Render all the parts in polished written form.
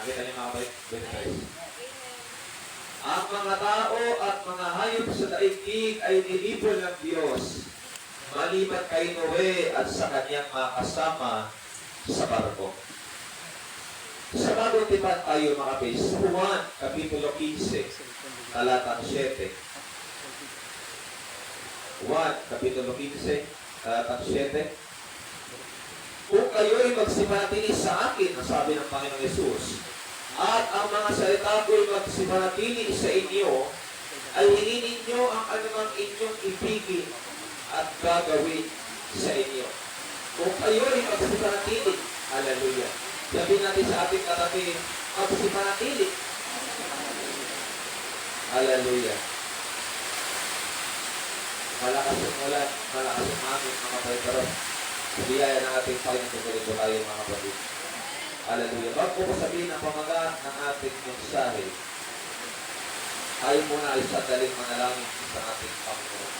Nakita niyo mga kapatid? Ang mga tao at mga hayop sa daigdig ay nilipol ng Diyos, maliban kay Noe at sa kanyang mga kasama sa barko. Sa bagong tipan tayo mga kapatid, Juan, Kapitulo 15, talatang 7. Juan, Kapitulo 15, talatang 7. Kung kayo'y magsimanatili sa akin, ang sabi ng Panginoong Yesus, at ang mga salita ko'y magsimanatili sa inyo, ay hingin ninyo ang anumang inyong ibigin at gagawin sa inyo. Kung kayo'y magsimanatili, hallelujah. Sabihin natin sa ating katabi, magsimanatili. Hallelujah. Malakas ang ulan, malakas ang hangin, mga kapatid. Sa biyaya ng ating Panginoon, tutuloy po tayo mga kapatid. Hallelujah. Bago ko sabihin ang pamagat ng ating mensahe, tayo muna ay sandaling manalangin sa ating Panginoon.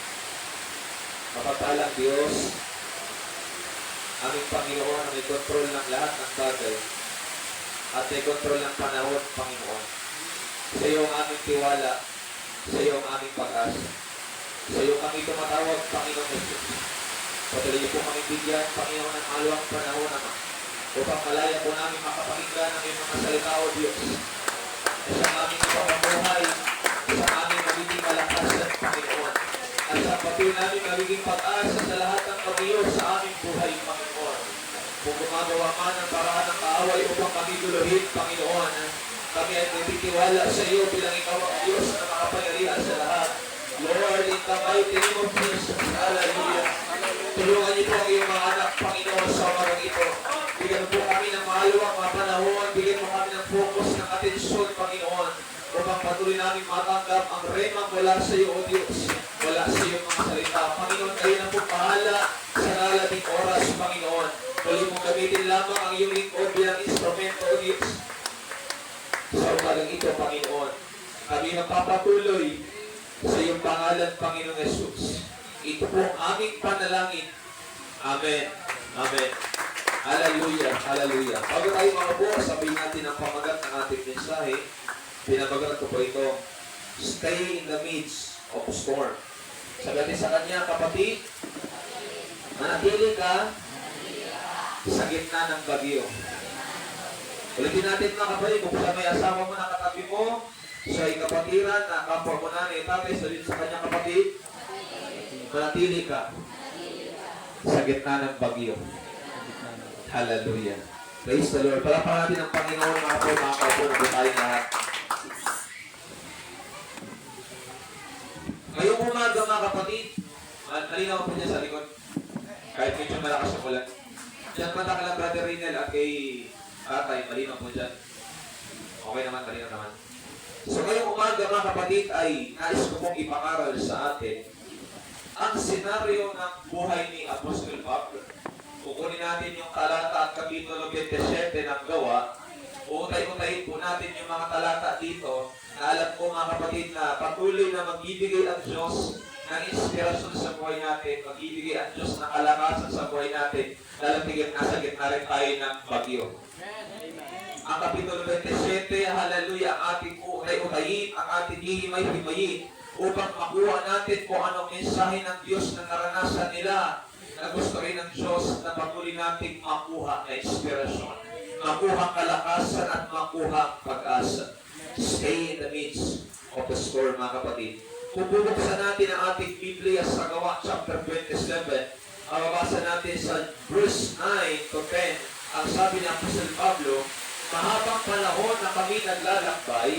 Mapagpalang Diyos, aming Panginoon na may kontrol ng lahat ng bagay at may kontrol ng panahon, Panginoon. Sa iyo ang aming tiwala, sa iyo ang aming pag-asa. Sa iyo kami tumatawag, Panginoon Jesus. Patuloy po kami bigyan, Panginoon, ng maluwang panahon naman upang malaya po namin makapakinggan ang iyong mga salita, O Diyos. Sa aming ipapambuhay, sa aming magiging kalakasan, Panginoon. At sa patuloy namin magiging pag-asa sa lahat ng pag-iyo sa aming buhay, Panginoon. Kung gumagawa man ang paraan ng kaaway upang kami guluhin, Panginoon, kami ay nagtitiwala sa iyo bilang ikaw ang Diyos na makapangyarihan sa lahat. Lord, in the mighty name of Jesus, hallelujah. Tulungan niyo po ang iyong mga anak, Panginoon, sa umagang ito. Bigyan po kami ng maluwang mga panahon, bigyan po kami ng focus, ng atensyon, Panginoon, upang patuloy namin matanggap ang remang mula sa iyo, O Diyos, wala sa iyong mga salita. Panginoon, kayo na po pahala sa nalating oras, Panginoon. Muli mong gamitin lamang ang iyong lingkod bilang instrumento, O Diyos. Sa umagang ito, Panginoon, kami magpapatuloy sa iyong pangalan, Panginoong Jesus. Ito po ang aming panalangin. Amen. Amen. Hallelujah. Hallelujah. Bago tayo mga po, sabihin natin ang pamagat ng ating mensahe. Pinabagat ko po ito, stay in the midst of storm. Sabi natin sa kanya, kapatid, manatili ka sa gitna ng bagyo. Ulitin natin mga kapatid, kung sa may asawa mo na katabi mo, sa ikapatiran na kapwa mo na ni tatay, sabihin sa kanya kapatid, manatili ka sa gitna ng bagyo. Hallelujah. Praise the Lord. Palapakan natin ang Panginoon, mga kapwa na tayo lahat. Ngayong umaga mga kapatid, nalinaw po niya sa likod. Kahit medyo malakas ang ulan. Diyan mata ka lang, Brother Rinel, at kay tatay, malinaw po dyan. Okay naman, malinaw naman. So ngayong umaga mga kapatid ay nais ko pong ipangaral sa atin ang senaryo ng buhay ni Apostol Pablo. Kukunin natin yung talata at kapitulo 27 ng Gawa. Uutay-utayin po natin yung mga talata dito na alam ko mga kapatid na patuloy na magbibigay ang Diyos ng inspirasyon sa buhay natin, magbibigay ang Diyos ng kalakasan sa buhay natin, lalatigin nasa gitna rin tayo ng bagyo. Ang kapitulo 27, hallelujah, ang ating utay-utayin, ang ating hihimay-himayin upang makuha natin kung anong mensahe ng Diyos na naranasan nila na gusto rin ng Diyos na patuloy natin makuha na inspirasyon, makuha kalakasan at makuha pag-asa. Stay in the midst of the storm, mga kapatid. Kung bubuksan natin ang ating Biblia sa Gawa chapter 27, mababasa natin sa verse 9 to 10, ang sabi ng Apostol Pablo, mahabang panahon na kami naglalakbay,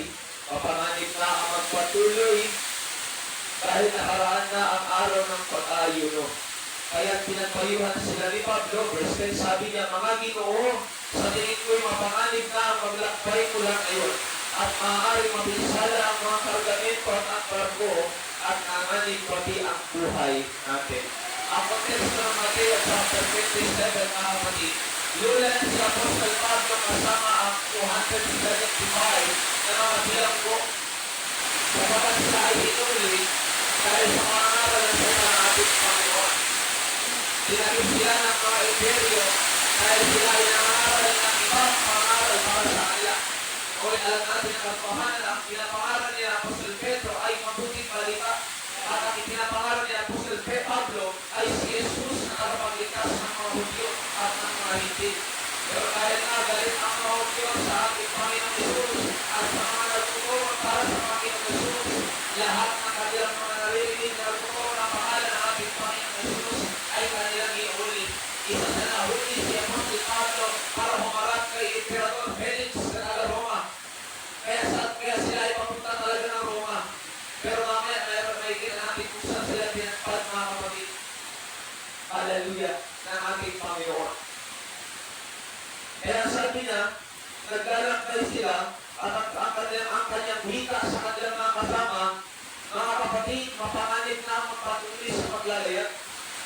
mapanganib na ang magpatuloy dahil nakaraan na ang araw ng pag-ayuno. Kaya pinagpayuhan sila ni Pablo, verse 10, sabi niya, mga Ginoo, sa tingin ko'y mapanganib na ang maglakbay mula ngayon at maaaring mabinsala ang mga kargamento at ang barko at nanganib pati ang buhay natin. Ang konteksto ng Mateo chapter 27, mga kapatid, lulan si Apostol Pablo kasama ang 275 na mga bilanggo sapagat sila ay hinuli dahil sa mga ngaral ng ating Panginoon. Tinagin sila ng mga imperyo dahil sila ay nangaral ng ibang pangaral para sa kanila. alam natin ang katotohanan, ang pinapangaral ni Apostol Pedro ay mabuting balita. At ang pinapangaral ni Apostol Pablo ay si Jesus na tagapagligtas ng mga Hudyo at ng mga hindi. Pero dahil nga galit ang mga Hudyo sa ating Panginoong Jesus at sa mga nagtutulong para sa Panginoong Jesus, lahat ng kanilang mga naririnig na nagtutulong ang pangalan ng ating Panginoong Jesus ay kanilang iuli. Isa sa nahuli si Apostol Pablo para humarap kay Emperador Felix sa taga-Roma. Kaya sila ay papunta talaga ng Roma. Pero mamaya may natin kung saan sila pinagpad, mga kapatid. Hallelujah, ng ating Panginoon. Kaya sabi niya, naglalakbay sila at ang kanyang hika sa kanilang mga kasama, mga kapatid, mapanganib na magpatuloy sa paglalaya.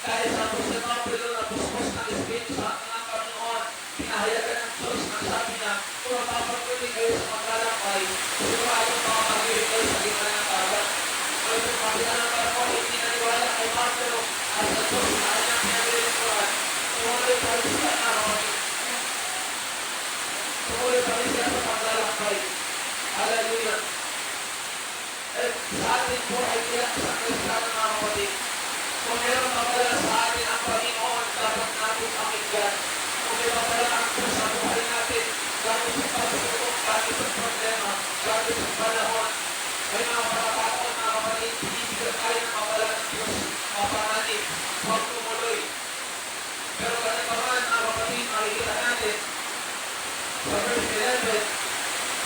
Kaya sa Apostol Pablo na buskos ng Espiritu sa ating Panginoon, pinahayagan ng Diyos na sabi niya, kung mapapatuloy kayo sa paglalakbay, sigurado makakagiri kayo sa gitna ng dagat. Kaya kung kapitan ng barko, hindi naniwala kay Pablo at sa Diyos na kanyang pinagrilingkuran, tumuloy pa rin sila na kapatid. Tumuloy pa rin sila sa paglalakbay. Hallelujah. At sa atin po ay ilang isang kristyano, mga kapatid. Kung meron mabala sa atin ang Panginoon, dapat natin pakinggan. Kung may mabala ang Diyos sa buhay natin, gamit sa pagsubok, gamit sa problema, gamit sa panahon, may mga pagkakataon, mga kapatid, binibigyan tayo ng mabala ng Diyos, mapanganib, huwag tumuloy. Pero ganun naman, mga kapatid, makikita natin sa verse 11,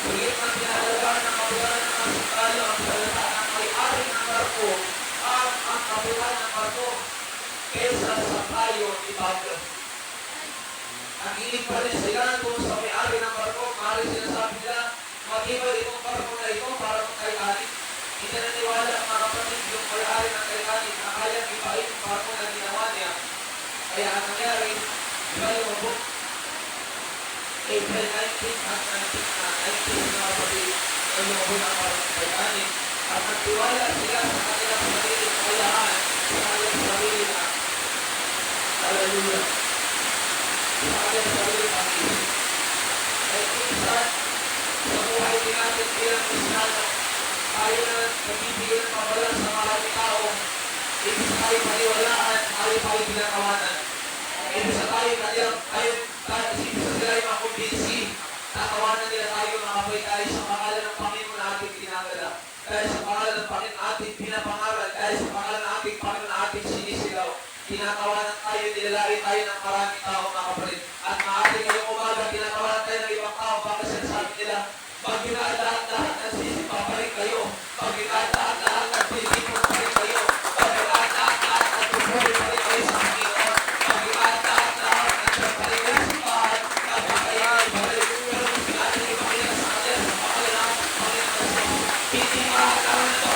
higit na pinahalagaan ng mabala ng mga sundalo ang salita ng may-ari ng barko at ang kapitan ng barko kesa sa payo ni Pablo. Ang inig pa rin sila kung sa may-ari ng barko, maaari sinasabi nila, matibay itong barko na ito para kung Titanic. Hindi naniwala ang mga kapatid yung may-ari ng Titanic na kayang ipain yung barko na ginawa niya. Kaya ang nangyari, di ba lumabog? April 19 at 19 na kapatid, ay lumabog ang barko ng Titanic. At nagtiwala sila sa kanilang sarili kakayahan, sa kanilang sarili na hallelujah. Sa kanilang sarili pag-isip. At minsan, sa buhay din natin bilang Kristiyano, tayo na nagbibigay ng mabala sa maraming tao. Ibig tayo paniwalaan, tayo tayo pinakawanan. Ibig sa tayo kanilang, ibig sa sila ay makumbinsi. Tatawanan nila tayo, makapay tayo sa pangalan ng Panginoon na ating ginagala. Dahil sa pangalan ng Panginoon ating pinapangaral, dahil sa pangalan ng ating Panginoon ating sinisigaw, tinatawanan tayo, nilalait tayo ng maraming tao, mga kapatid. At maaari ngayong umaga, tinatawanan tayo ng ibang tao, baka sinasabi nila, pag lahat ng sisi, paparin kayo. Pag lahat ng sisi, paparin kayo. Pag lahat nagpupulit pa rin kayo sa Panginoon. Pag lahat nagpupulit pa rin kayo sa bahay, napakaingay pa rin. Pero kung sinabi niyo makita sa kanila, sa pangalan ng Panginoon, hindi makakaroon ng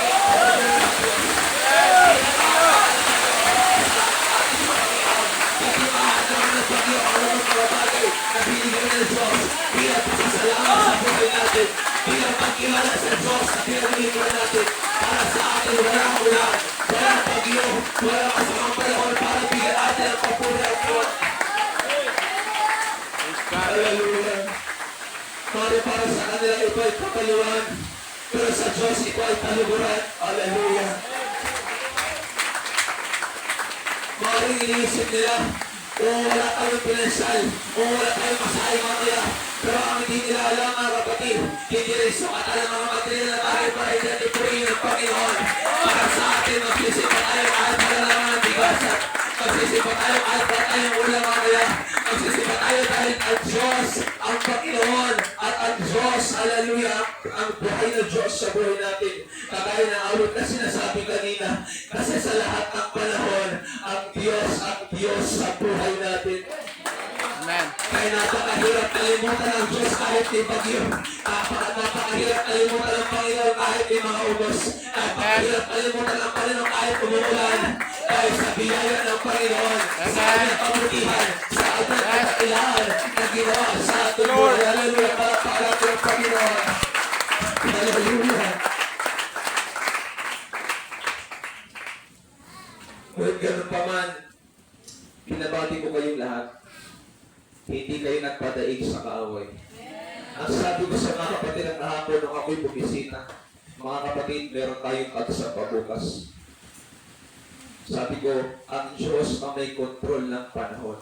bilang pagkilala sa Diyos na pinagilimuan natin para sa atin walang ulan, walang bagyo, walang masamang panahon para bigyan natin ang papuri ang Diyos. Hallelujah. Mari para sa kanila ito ay kapaluan, pero sa Diyos ito ay kaluguran. Hallelujah. Mari iniisip nila, wala tayong pinensal, wala tayong masahe mamaya. Pero ang hindi nila alam, mga kapatid, hindi rin sukat alam mga material na tayo para identipuin ng Panginoon. Para sa atin, magsisipa tayo kahit wala naman ang bigasan. Magsisipa tayo kahit wala tayong ulam mamaya. Magsisipa tayo dahil ang Diyos, ang Panginoon, at ang Diyos, hallelujah, ang buhay ng Diyos sa buhay natin. Kagaya ng awit na sinasabi kanina, kasi sa lahat ng panahon, ang Diyos sa buhay natin. Amen. Kaya napakahirap kalimutan ng Diyos kahit may bagyo. Napakahirap kalimutan ng Panginoon kahit may mga ubos. Napakahirap kalimutan ng Panginoon kahit umuulan. Dahil sa biyaya ng Panginoon, sa kanyang kabutihan, sa kanyang kakailangan na ginawa sa ating buhay. Hallelujah, para paalap ng Panginoon. Hallelujah. Kung ganun pa man, pinabati ko kayong lahat. Hindi kayo nagpadaig sa kaaway. Ang sabi ko sa mga kapatid ng kahapon nung ako'y bumisita, mga kapatid, meron tayong katsa pabukas. Sabi ko, ang Diyos ang may kontrol ng panahon.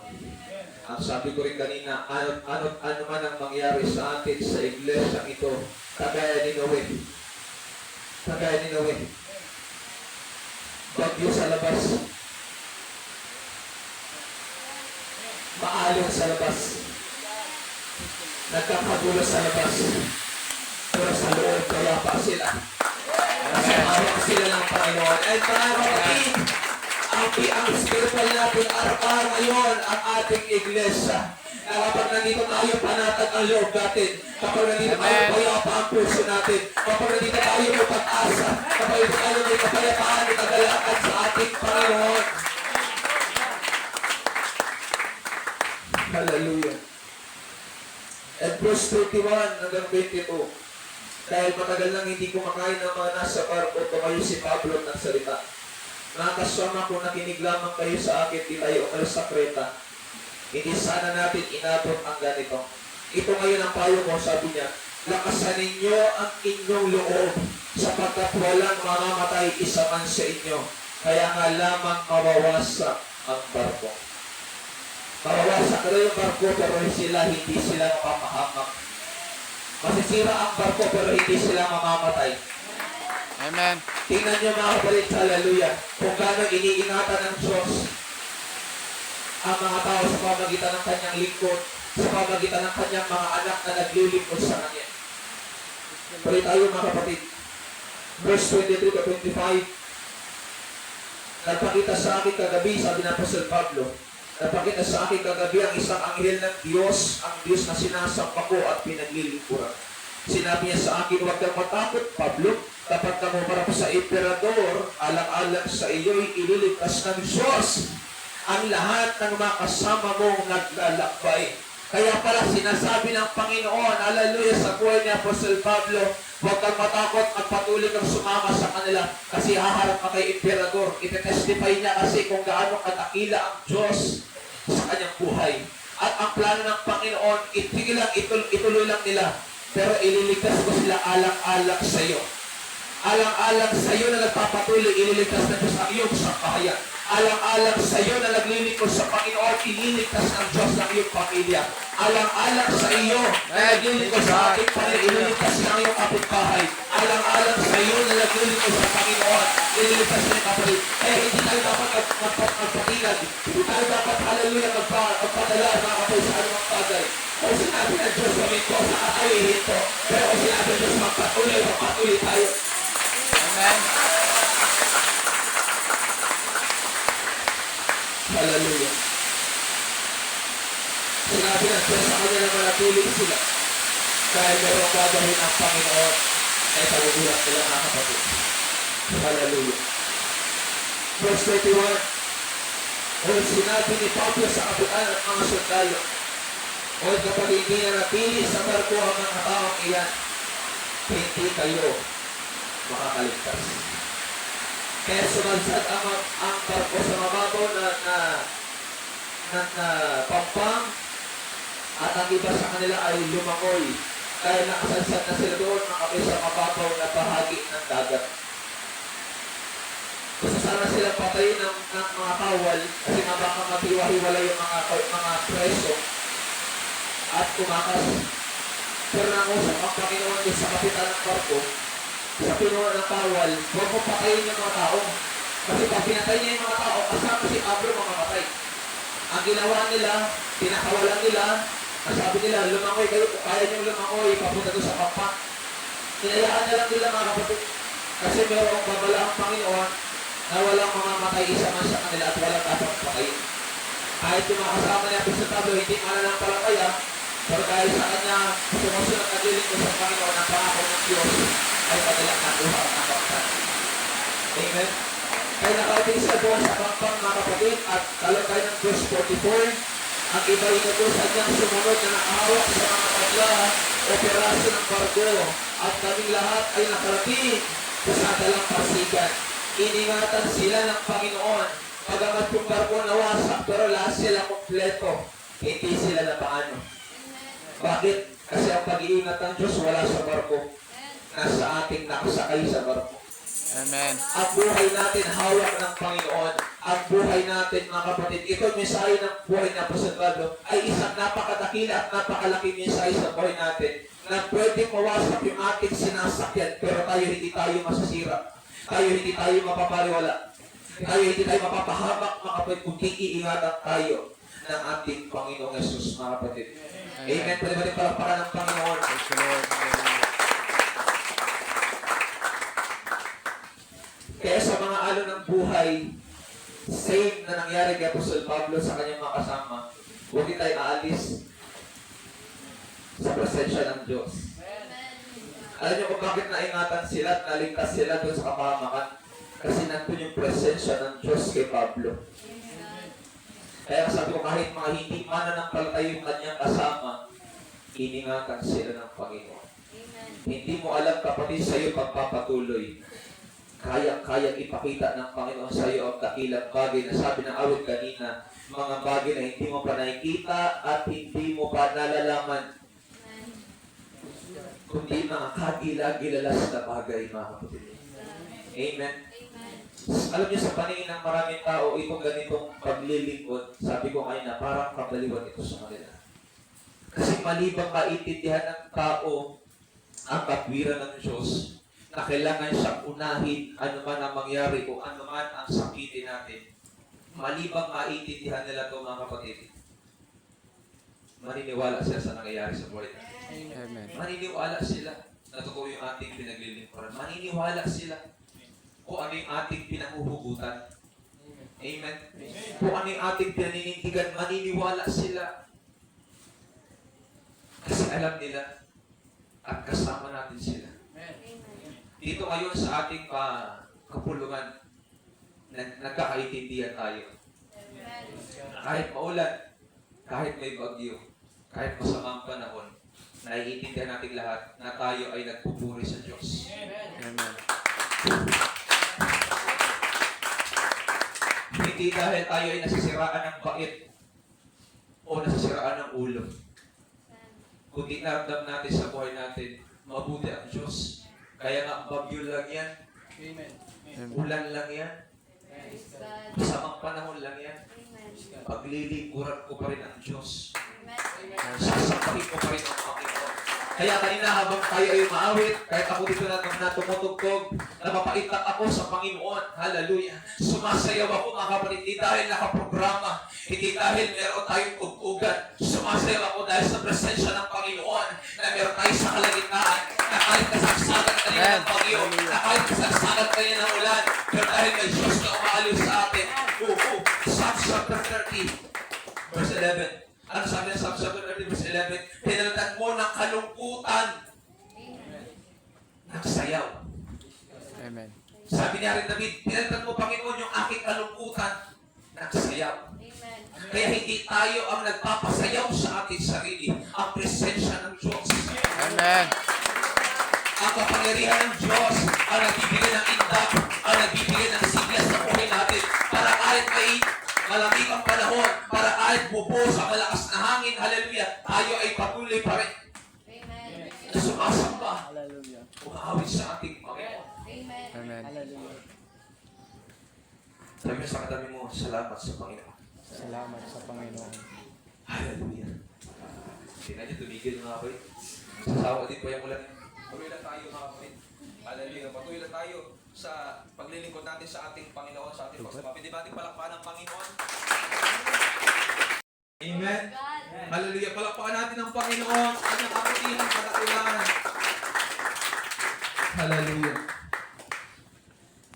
Ang sabi ko rin kanina, ano man ang mangyari sa atin sa iglesia ito, kagaya ni Noe. Kagaya ni Noe. Bagyo sa labas. Maalon sa labas. Nagkakagulo sa labas. Pero sa loob, kaya pa sila. Kasi hawak sila ng Panginoon. At mga kapatid, ang spiritual natin araw-araw ngayon ang ating iglesia. Na kapag nandito tayo, panatag ang loob natin. Kapag nandito tayo, payapa ang puso natin. Kapag nandito tayo, may pag-asa. Kapag nandito tayo, may kapayapaan, may kagalakan sa ating Panginoon. Hallelujah. At verse 21 hanggang 22. Dahil matagal nang hindi kumakain ng mga nasa barko, tumayo si Pablo ng salita. Mga kasama ko, nakinig lamang kayo sa akin, di tayo umalis sa Kreta. Hindi sana natin inabot ang ganito. Ito ngayon ang payo ko, sabi niya, lakasan ninyo ang inyong loob, sapagkat walang mamamatay isa man sa inyo. Kaya nga lamang mawawasak ang barko. Mawawasak na yung barko, pero hindi sila mapapahamak. Masisira ang barko, pero hindi sila mamamatay. Amen. Tingnan niyo mga kapatid, hallelujah, kung gaano iniingatan ng Diyos ang mga tao sa pamagitan ng kanyang lingkod, sa pamagitan ng kanyang mga anak na naglilingkod sa kanya. Pari tayo mga kapatid. Verse 23 to 25. Nagpakita sa akin kagabi, sabi ng Apostol Pablo, nagpakita sa akin kagabi ang isang anghel ng Diyos, ang Diyos na sinasamba ko at pinaglilingkuran. Sinabi niya sa akin, huwag kang matakot, Pablo, kapag ka mo para sa emperador, alang-alang sa iyo'y ililigtas ng Diyos ang lahat ng mga kasama mong naglalakbay. Kaya pala sinasabi ng Panginoon, hallelujah, sa buhay ni Apostol Pablo, huwag kang matakot at patuloy kang sumama sa kanila kasi haharap ka kay emperador. Ite-testify niya kasi kung gaano katakila ang Diyos sa kanyang buhay. At ang plano ng Panginoon, ituloy lang nila, pero ililigtas ko sila alang-alang sa iyo. Alang-alang sa iyo na nagpapatuloy, ililigtas ng Diyos ang iyong sambahayan. Alang-alang sa iyo na naglilingkod sa Panginoon, ililigtas ng Diyos ang iyong pamilya. Alang-alang sa iyo na naglilingkod sa ating Panginoon, ililigtas ng iyong kapitbahay. Alang-alang sa iyo na naglilingkod sa Panginoon, ililigtas ng kapatid. Hindi tayo dapat magpatinag. Hindi tayo dapat, hallelujah, magpadala mga kapatid sa anumang bagay. Kung sinabi ng Diyos gawin ko, saka tayo ihinto. Pero kung sinabi ng Diyos magpatuloy tayo. Amen. Hallelujah. Sinabi ng Diyos sa kanya na manatili sila. Dahil merong gagawin ang Panginoon ay tagugulat nila mga kapatid. Hallelujah. Verse 21. Kung sinabi ni Pablo sa kapitan ng mga sundalo, o kapag hindi na napili sa barko ang mga taong iyan, hindi kayo makakaligtas. Kaya sumansad ang barko sa mababaw na pampang at ang iba sa kanila ay lumangoy. Kaya nakasansad na sila doon makapit sa mababaw na bahagi ng dagat. Gusto sana sila patayin ng mga kawal kasi nga baka matiwa-hiwala yung mga preso at kumakas. Pero nangusap ang Panginoon sa kapitan ng barko, sa pinuno ng kawal, huwag mo patayin yung mga tao. Kasi pag pinatay niya yung mga tao, kasama si Pablo mamamatay. Ang ginawa nila, pinakawalan nila, ang sabi nila, lumangoy kayo, kung kaya niyong lumangoy, papunta doon sa pampak. Hinayaan na lang nila mga kapatid. Kasi mayroong babala ang Panginoon na walang mamamatay isa man sa kanila at walang dapat patayin. Kahit yung mga kasama niya sa Pablo, hindi mananampalataya, pero dahil sa kanya, sumusunod na naglilingkod sa Panginoon ang pangako ng Diyos, ay kanilang nakuha ang kapatid. Amen? Kaya nakarating sa doon sa pampang mga kapatid at talong tayo ng verse 44, ang iba inutusan niyang sumunod na nakahawak sa mga pagla o peraso ng barko at kaming lahat ay nakarating sa dalampasigan. Iningatan sila ng Panginoon. Pagamat yung barko nawasak pero lahat sila kompleto. Hindi sila na paano. Bakit? Kasi ang pag-iingat ng Diyos wala sa barko. Nasa ating nakasakay sa barko. Amen. Ang buhay natin hawak ng Panginoon. Ang buhay natin, mga kapatid, ito yung mensahe ng buhay ng Apostol Pablo ay isang napakadakila at napakalaking mensahe sa buhay natin na pwedeng mawasak yung ating sinasakyan pero hindi tayo masasira. Hindi tayo mapapariwala. Hindi tayo mapapahamak, mga kapatid, kung iingatan tayo ng ating Panginoong Yesus, mga kapatid. Amen. Pwede ba din palakpakan ng Panginoon? Praise the Lord. Hallelujah. Kaya sa mga alon ng buhay, same na nangyari kay Apostol Pablo sa kanyang mga kasama, huwag din tayo aalis sa presensya ng Diyos. Alam niyo kung bakit naingatan sila at naligtas sila doon sa kapahamakan? Kasi nandun yung presensya ng Diyos kay Pablo. Kaya sabi ko, kahit mga hindi mananampalataya yung kanyang kasama, iningatan sila ng Panginoon. Hindi mo alam, kapatid, sa iyo pagpapatuloy. Kayang ipakita ng Panginoon sa iyo ang dakilang bagay na sabi ng awit kanina, mga bagay na hindi mo pa nakikita at hindi mo pa nalalaman, kundi mga kagilagilalas na bagay, mga kapatid. Amen. Alam niyo, sa paningin ng maraming tao, itong ganitong paglilingkod, sabi ko ngayon na parang kabaliwan ito sa kanila. Kasi malibang maintindihan ng tao ang katwiran ng Diyos, na kailangan siyang unahin anuman ang mangyari o anuman ang sakitin natin. Malibang maintindihan nila ito, mga kapatid, maniniwala sila sa nangyayari sa buhay natin. Amen. Maniniwala sila na totoo yung ating pinaglilingkuran. Maniniwala sila kung ano yung ating pinanghuhugutan. Amen. Kung ano yung ating pinaninindigan, maniniwala sila. Kasi alam nila at kasama natin sila. Dito ngayon sa ating kapulungan, nagkakaintindihan tayo. Kahit maulan, kahit may bagyo, kahit masamang panahon, naiintindihan natin lahat na tayo ay nagpupuri sa Diyos. Amen. Hindi dahil tayo ay nasisiraan ng bait o nasisiraan ng ulo. Kundi naramdam natin sa buhay natin, mabuti ang Diyos. Kaya nga, bagyo lang yan. Ulan lang yan. Masamang panahon lang yan. Paglilingkuran ko pa rin ang Diyos. Sasampahin ko pa rin ang Panginoon. Kaya kanina habang tayo ay maawit, kahit ako dito na tumutugtog, napapaitak ako sa Panginoon. Hallelujah. Sumasayaw ako, mga kapatid, hindi dahil nakaprograma, hindi dahil meron tayong tugtugan. Sumasayaw ako dahil sa presensya ng Panginoon na meron tayo sa kalagitnaan, na kahit kasagsagan kanina ng bagyo, na kahit kasagsagan kanina ng ulan, pero dahil may Diyos na umaaliw sa atin. Psalms chapter 30, verse 11. Ano sabi ng Psalms chapter 30, verse 11? Pinalitan mo ng kalungkutan. Nagsayaw. Amen. Sabi niya rin David, pinalitan mo, Panginoon, yung aking kalungkutan. Nagsayaw. Kaya hindi tayo ang nagpapasayaw sa ating sarili. Ang presensya ng Diyos. Amen. Ang kapangyarihan ng Diyos ang nagbibigay ng indak, ang nagbibigay ng sigla sa buhay natin para kahit may malamig ang panahon, para kahit bubuhos ang malakas na hangin, hallelujah, tayo ay patuloy pa rin. Na sumasamba. Hallelujah. Umawit sa ating Panginoon. Amen. Sabi mo sa katabi mo, salamat sa Panginoon. Salamat sa Panginoon. Hallelujah. Tingnan niyo, tumigil mga kapatid. Sasawa din po yung ulan. Patuloy lang tayo mga kapatid. Hallelujah. Patuloy lang tayo sa paglilingkod natin sa ating Panginoon, sa ating Panginoon. Pwede ba natin palakpakan ng Panginoon? Amen. Hallelujah. Palakpakan natin ng Panginoon. Kanyang kapatihan, kadakilan. Hallelujah.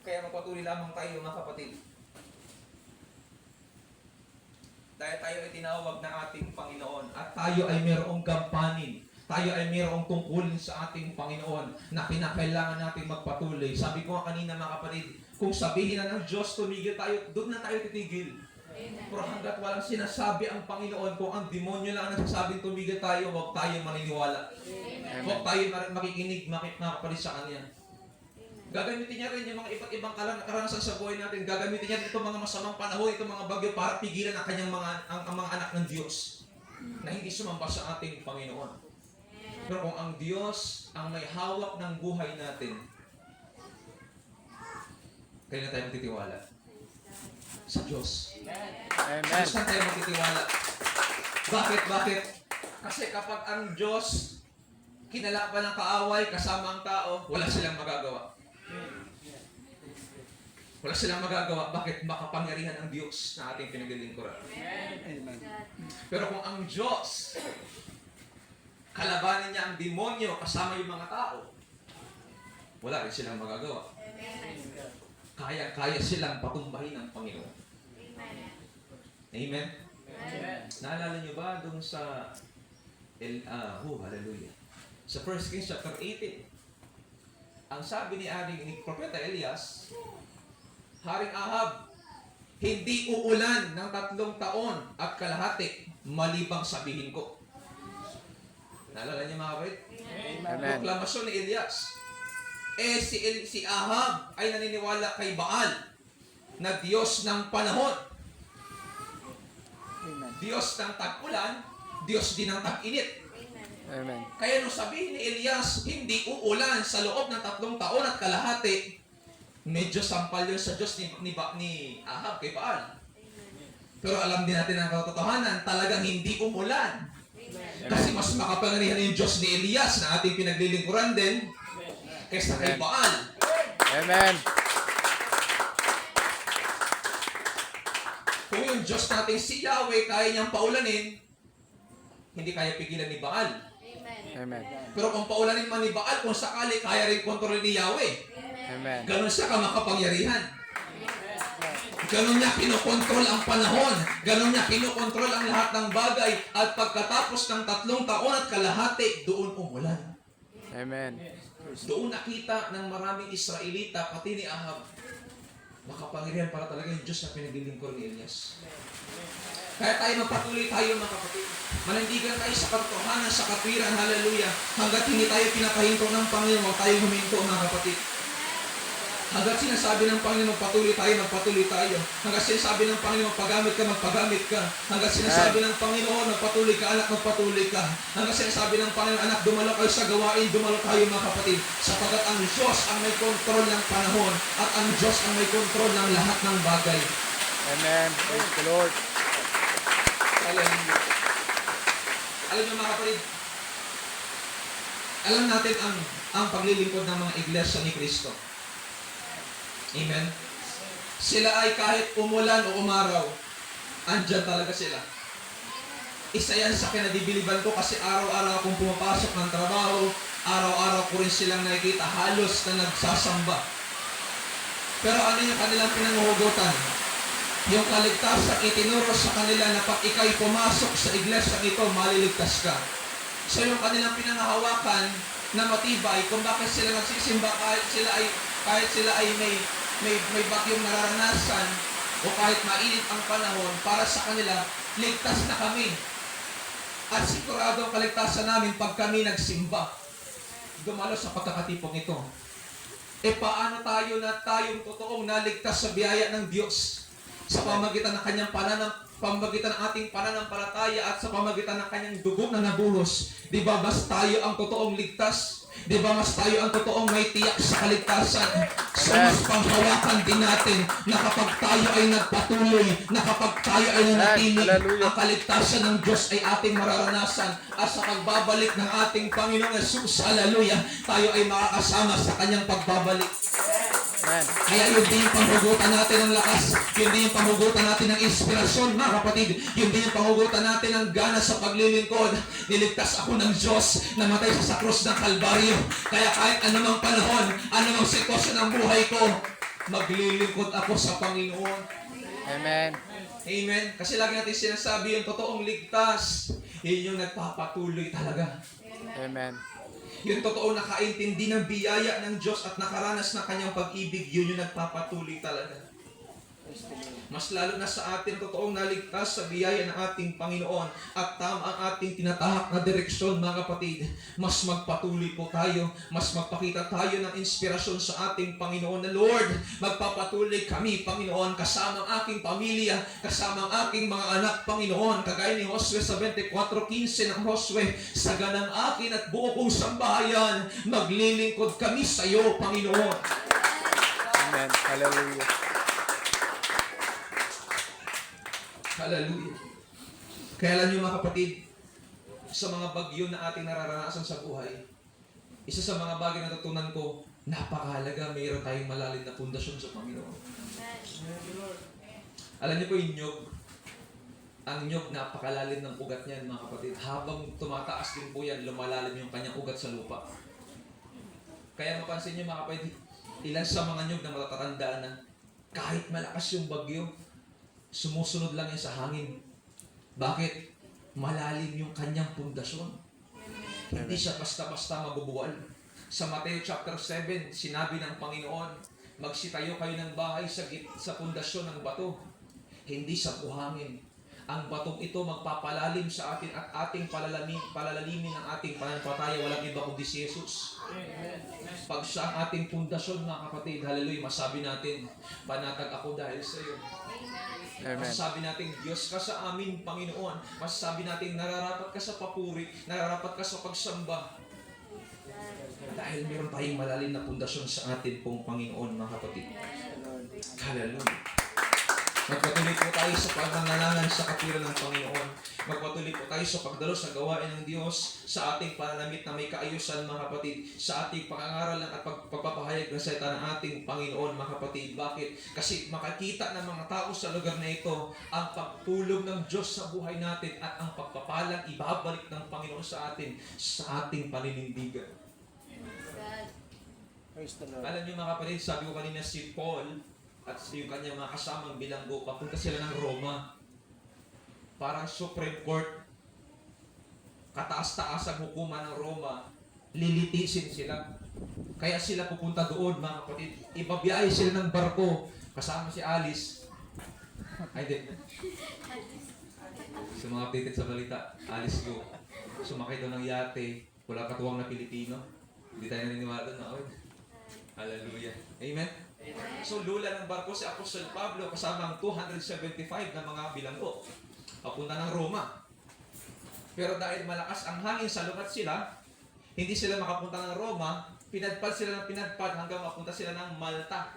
Kaya magpatuloy lamang tayo mga kapatid. Dahil tayo ay tinawag na ating Panginoon at tayo ay mayroong gampanin. Tayo ay mayroong tungkulin sa ating Panginoon na kinakailangan natin magpatuloy. Sabi ko nga kanina mga kapatid, kung sabihin na ng Diyos tumigil tayo, doon na tayo titigil. Pero hanggat walang sinasabi ang Panginoon, kung ang demonyo lang ang nagsasabing tumigil tayo, huwag tayo maniniwala. Huwag tayo makikinig mga kapatid sa Kanya. Gagamitin niya rin yung mga iba't ibang karanasan sa buhay natin. Gagamitin niya itong mga masamang panahon, itong mga bagyo para pigilan ang kanyang mga anak ng Diyos na hindi sumamba sa ating Panginoon. Pero kung ang Diyos ang may hawak ng buhay natin, kaya na tayo magtitiwala? Sa Diyos. Amen. Diyos na tayo magtitiwala. Bakit? Kasi kapag ang Diyos kinalaban ng kaaway kasama ang tao, wala silang magagawa. Wala silang magagawa. Bakit? Makapangyarihan ang Diyos na ating pinaglilingkuran. Amen. Pero kung ang Diyos, kalabanin niya ang demonyo kasama yung mga tao, wala rin silang magagawa. Kaya silang patumbahin ng Panginoon. Amen? Naalala niyo ba dun sa hallelujah. Sa 1 Kings chapter 18, ang sabi ni Propeta Elias, Haring Ahab, hindi uulan ng 3 taon at kalahati malibang sabihin ko. Naalala niyo mga kapatid? Amen. Proklamasyon ni Elias. Si Ahab ay naniniwala kay Baal na Diyos ng panahon. Amen. Diyos ng tag-ulan, Diyos din ng tag-init. Amen. Kaya nung sabihin ni Elias, hindi uulan sa loob ng 3 taon at kalahati, medyo sampal yun sa Diyos ni Ahab kay Baal. Pero alam din natin ang katotohanan, talagang hindi umulan. Kasi mas makapangyarihan yung Diyos ni Elias na ating pinaglilingkuran din kaysa kay Baal. Amen. Kung yung Diyos nating si Yahweh kaya niyang paulanin, hindi kaya pigilan ni Baal. Amen. Pero kung paulanin man ni Baal, kung sakali, kaya rin kontrolin ni Yahweh. Amen. Ganon siya kamakapangyarihan. Ganon niya kinokontrol ang panahon. Ganon niya kinokontrol ang lahat ng bagay. At pagkatapos ng 3 taon at kalahati, doon umulan. Amen. Doon nakita ng maraming Israelita, pati ni Ahab, makapangyarihan para talaga yung Diyos na pinaglilingkod ni Elias. Kaya tayo magpatuloy tayo mga kapatid. Manindigan tayo sa katotohanan, sa katwiran, hallelujah. Hanggat hindi tayo pinapahinto ng Panginoon, huwag tayo huminto mga kapatid. Hanggat sinasabi ng Panginoon, magpatuloy tayo. Hanggat sinasabi ng Panginoon, magpagamit ka. Hanggat sinasabi ng Panginoon, magpatuloy ka, anak, magpatuloy ka. Hanggat sinasabi ng Panginoon, anak, dumalo kayo sa gawain, dumalo tayo mga kapatid. Sapagat ang Diyos ang may kontrol ng panahon at ang Diyos ang may kontrol ng lahat ng bagay. Amen. Praise the Lord. Hallelujah. Alam niyo mga kapatid, alam natin ang paglilingkod ng mga iglesia ni Kristo. Amen? Sila ay kahit umulan o umaraw, andyan talaga sila. Isa yan sa kinadibiliban ko kasi araw-araw akong pumapasok ng trabaho, araw-araw ko rin silang nakikita halos na nagsasamba. Pero ano yung kanilang pinanguhugutan? Yung kaligtasan itinuro sa kanila na pag ikay pumasok sa iglesia ito, maliligtas ka. So yung kanilang pinangahawakan na matibay kung bakit sila nagsisimba kahit sila ay may bagyong nararanasan o kahit mainit ang panahon, para sa kanila, ligtas na kami. At sigurado ang kaligtasan namin pag kami nagsimba. Dumalo sa pagkakatipong ito. Paano tayo na tayong totoong naligtas sa biyaya ng Diyos? Sa pamagitan ng kanyang pamagitan ng ating pananampalataya at sa pamagitan ng kanyang dugo na nabuhos. Di ba mas tayo ang totoong ligtas? Di ba mas tayo ang totoong may tiyak sa kaligtasan? So mas panghawakan din natin na kapag tayo ay nagpatuloy, na kapag tayo ay nanatili, ang kaligtasan ng Diyos ay ating mararanasan. At sa pagbabalik ng ating Panginoong Jesus, hallelujah, tayo ay makakasama sa kanyang pagbabalik. Amen. Kaya yun din yung panghugutan natin ng lakas, yun din yung panghugutan natin ng inspirasyon, mga kapatid, yun din yung panghugutan natin ng gana sa paglilingkod. Niligtas ako ng Diyos, namatay siya sa krus ng Kalbaryo. Kaya kahit anumang panahon, anumang sitwasyon ng buhay ko, maglilingkod ako sa Panginoon. Amen. Amen. Kasi lagi natin sinasabi yung totoong ligtas, yun yung nagpapatuloy talaga. Amen. Yung totoo nakaintindi ng biyaya ng Diyos at nakaranas ng kanyang pag-ibig, yun yung nagpapatuloy talaga. Mas lalo na sa atin totoong naligtas sa biyaya ng ating Panginoon at tama ang ating tinatahak na direksyon, mga kapatid. Mas magpatuloy po tayo, mas magpakita tayo ng inspirasyon sa ating Panginoon na Lord, magpapatuloy kami, Panginoon, kasama ang aking pamilya, kasama ang aking mga anak, Panginoon, kagaya ni Josue sa 24:15 ng Josue, sa ganang akin at buo kong sambahayan, maglilingkod kami sa iyo, Panginoon. Amen. Hallelujah. Hallelujah. Kaya alam niyo, mga kapatid, sa mga bagyo na ating nararanasan sa buhay, isa sa mga bagay na natutunan ko, napakahalaga mayroon tayong malalim na pundasyon sa Panginoon. Alam niyo po yung nyog, ang nyog napakalalim ng ugat niyan, mga kapatid. Habang tumataas din po yan, lumalalim yung kanyang ugat sa lupa. Kaya mapansin niyo, mga kapatid, ilan sa mga nyog na matatandaan na kahit malakas yung bagyo, sumusunod lang yan sa hangin. Bakit? Malalim yung kanyang pundasyon. Hindi siya basta-basta mabubuwal. Sa Mateo chapter 7, sinabi ng Panginoon, magsitayo kayo ng bahay sa pundasyon ng bato, hindi sa buhangin. Ang batong ito magpapalalim sa atin at ating palalamin ang ating pananampalataya. Walang iba kundi si Jesus. Pag siya ang ating pundasyon, mga kapatid, hallelujah, masabi natin, panatag ako dahil sa iyo. Amen. Masasabi natin, Diyos ka sa amin, Panginoon. Masasabi natin, nararapat ka sa papuri, nararapat ka sa pagsamba. Dahil meron tayong malalim na pundasyon sa atin pong Panginoon, mga kapatid. Hallelujah. Magpatuloy po tayo sa pagmanalangin sa katwiran ng Panginoon. Magpatuloy po tayo sa pagdalo sa gawain ng Diyos, sa ating pananamit na may kaayusan, mga kapatid, sa ating pangangaral at pagpapahayag ng salita ng ating Panginoon, mga kapatid. Bakit? Kasi makakita ng mga tao sa lugar na ito ang pagtulong ng Diyos sa buhay natin at ang pagpapalang ibabalik ng Panginoon sa atin sa ating paninindigan. Alam niyo, mga kapatid, sabi ko kanina, si Paul at yung kanyang mga kasamang bilanggo, papunta sila ng Roma. Parang Supreme Court, kataas-taas ang hukuman ng Roma, lilitisin sila. Kaya sila pupunta doon, mga kapatid. Ibabiyahe sila ng barko, kasama si Alice. Ay, di. Sa mga updated sa balita, Alice Go. Sumakay doon ng yate, wala katuwang na Pilipino. Hindi tayo naniniwala doon na, hallelujah. Amen? So, lula ng barko si Apostol Pablo kasama ang 275 na mga bilanggo. Papunta ng Roma. Pero dahil malakas ang hangin sa lugat sila, hindi sila makapunta ng Roma, pinadpad sila ng pinadpad hanggang mapunta sila ng Malta.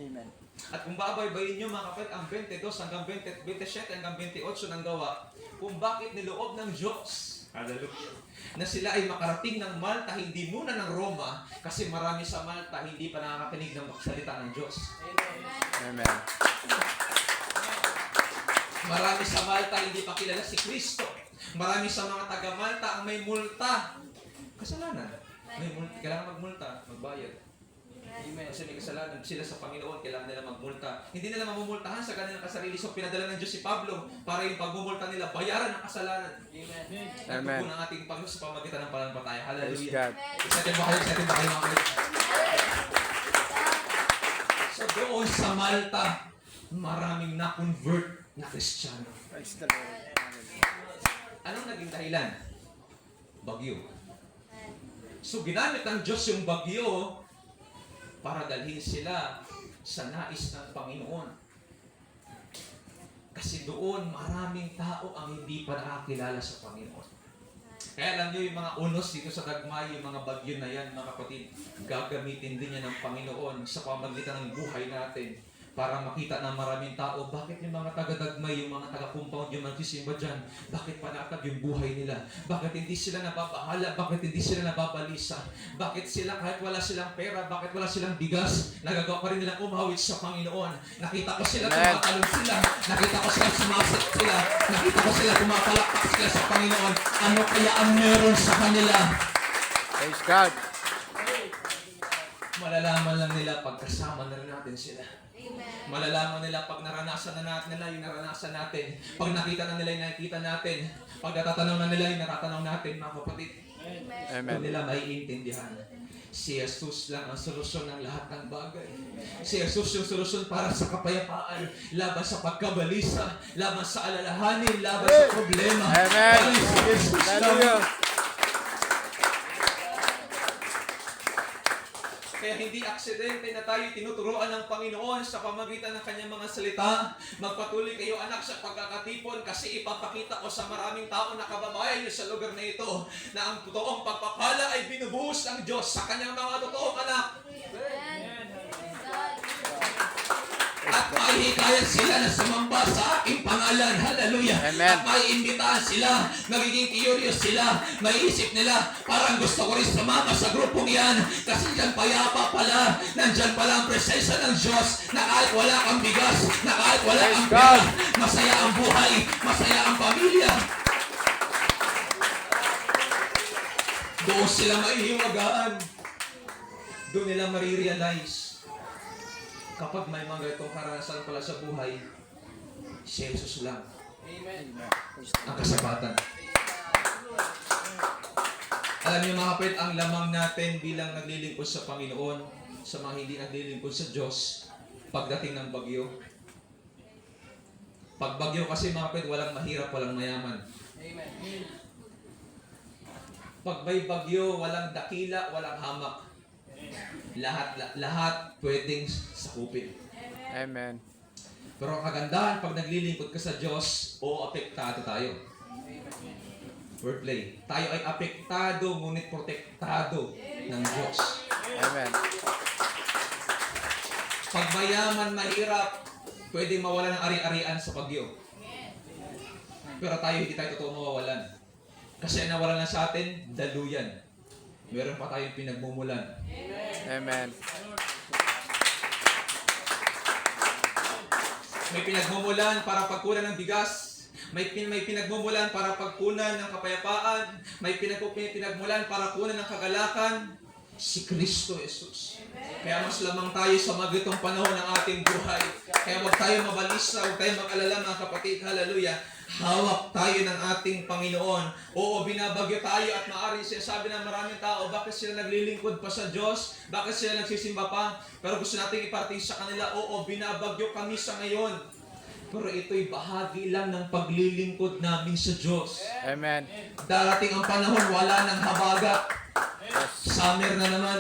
Amen. At kung babaybayin nyo, mga kapatid, ang 22 hanggang 27 hanggang 28 ng gawa, kung bakit niloob ng Diyos, hallelujah, na sila ay makarating ng Malta, hindi muna ng Roma, kasi marami sa Malta hindi pa nakakakinig ng salita ng Diyos. Amen. Marami sa Malta hindi pa kilala si Kristo. Marami sa mga taga-Malta ang may multa. Kasalanan. May multa. Kailangan magmulta, magbayad. Kasi may kasalanan sila sa Panginoon, kailangan nila magmulta. Hindi nila mamumultahan sa kanilang kasarili. So pinadala ng Diyos si Pablo para yung pagmumulta nila, bayaran ang kasalanan. Amen. Nagtupo ng ating Panginoon sa pamagitan ng pananampalataya. Praise Hallelujah. God. Isatin ba kayo mga kapatid? So doon sa Malta, maraming na-convert na Kristiyano. Praise the Lord. Anong naging dahilan? Bagyo. So ginamit ng Diyos yung bagyo para dalhin sila sa nais ng Panginoon. Kasi doon maraming tao ang hindi pa nakakilala sa Panginoon. Kaya alam niyo yung mga unos dito sa Dagmay, yung mga bagyo na yan, mga kapatid, gagamitin din yan ng Panginoon sa pamagitan ng buhay natin para makita ng maraming tao, bakit yung mga taga-Dagmay, yung mga taga-compound, yung magsisimba dyan, bakit panatag yung buhay nila? Bakit hindi sila nababahala? Bakit hindi sila nababalisa? Bakit sila, kahit wala silang pera, bakit wala silang bigas, nagagawa pa rin nilang umawit sa Panginoon? Nakita ko sila, tumatalon sila. Nakita ko sila, sumasit sila. Nakita ko sila, pumapalakpak sila sa Panginoon. Ano kaya ang meron sa kanila? Praise God. Malalaman lang nila pagkasama na rin natin sila. Malalaman nila pag naranasan na natin nila yung naranasan natin. Pag nakita na nila yung nakikita natin. Pag natatanaw na nila yung natatanaw natin, mga kapatid. Kung Amen. nila maiintindihan, si Jesus lang ang solusyon ng lahat ng bagay. Si Jesus yung solusyon para sa kapayapaan, laban sa pagkabalisa, laban sa alalahanin, laban sa problema. Amen. Dahil si Jesus lang. Hallelujah. Kaya hindi aksidente na tayo tinuturuan ng Panginoon sa pamagitan ng kanyang mga salita. Magpatuloy kayo anak sa pagkakatipon kasi ipapakita ko sa maraming tao na kababayan niyo sa lugar na ito na ang totoong pagpapala ay binubuhos ng Diyos sa kanyang mga totoong anak. At maihikayat sila na sumamba sa aking pangalan. Hallelujah. Amen. At maiimbitahan sila. Magiging curious sila. Maiisip nila, parang gusto ko rin sumama sa grupong yan. Kasi dyan payapa pala. Nandyan pala ang presensya ng Diyos na kahit wala kang bigas, na kahit wala kang Praise pera, God. masaya ang buhay, masaya ang pamilya. Doon sila maihiwagaan. Doon nila marirealize kapag may mga ganitong karanasan pala sa buhay, si Jesus lang ang kasabatan. Alam niyo mga kapatid, ang lamang natin bilang naglilingkod sa Panginoon, sa mga hindi naglilingkod sa Diyos, pagdating ng bagyo. Pag bagyo kasi mga kapatid, walang mahirap, walang mayaman. Pag may bagyo, walang dakila, walang hamak. Lahat pwedeng sakupin. Amen. Pero ang kagandahan, pag naglilingkod ka sa Diyos, apektado tayo. Wordplay. Tayo ay apektado, ngunit protektado ng Diyos. Amen. Pag mayaman, mahirap, pwedeng mawala ng ari-arian sa bagyo. Pero tayo, hindi tayo totoo mawawalan. Kasi ang nawala na sa atin, daluyan. Meron pa tayong pinagmumulan. Amen. May pinagmumulan para pagkunan ng bigas. May pinagmumulan para pagkunan ng kapayapaan. May pinagmulan para kunan ng kagalakan. Si Kristo Jesus. Kaya mas lamang tayo sa magitong panahon ng ating buhay. Kaya huwag tayo mabalisa, huwag tayo mag-alala mga kapatid. Hallelujah. Hawak tayo ng ating Panginoon. Oo, binabagyo tayo at maaaring sinasabi ng maraming tao, bakit sila naglilingkod pa sa Diyos? Bakit sila nagsisimba pa? Pero gusto nating iparting sa kanila, oo, binabagyo kami sa ngayon. Pero ito'y bahagi lang ng paglilingkod namin sa Diyos. Amen. Darating ang panahon, wala nang habagat. Summer na naman.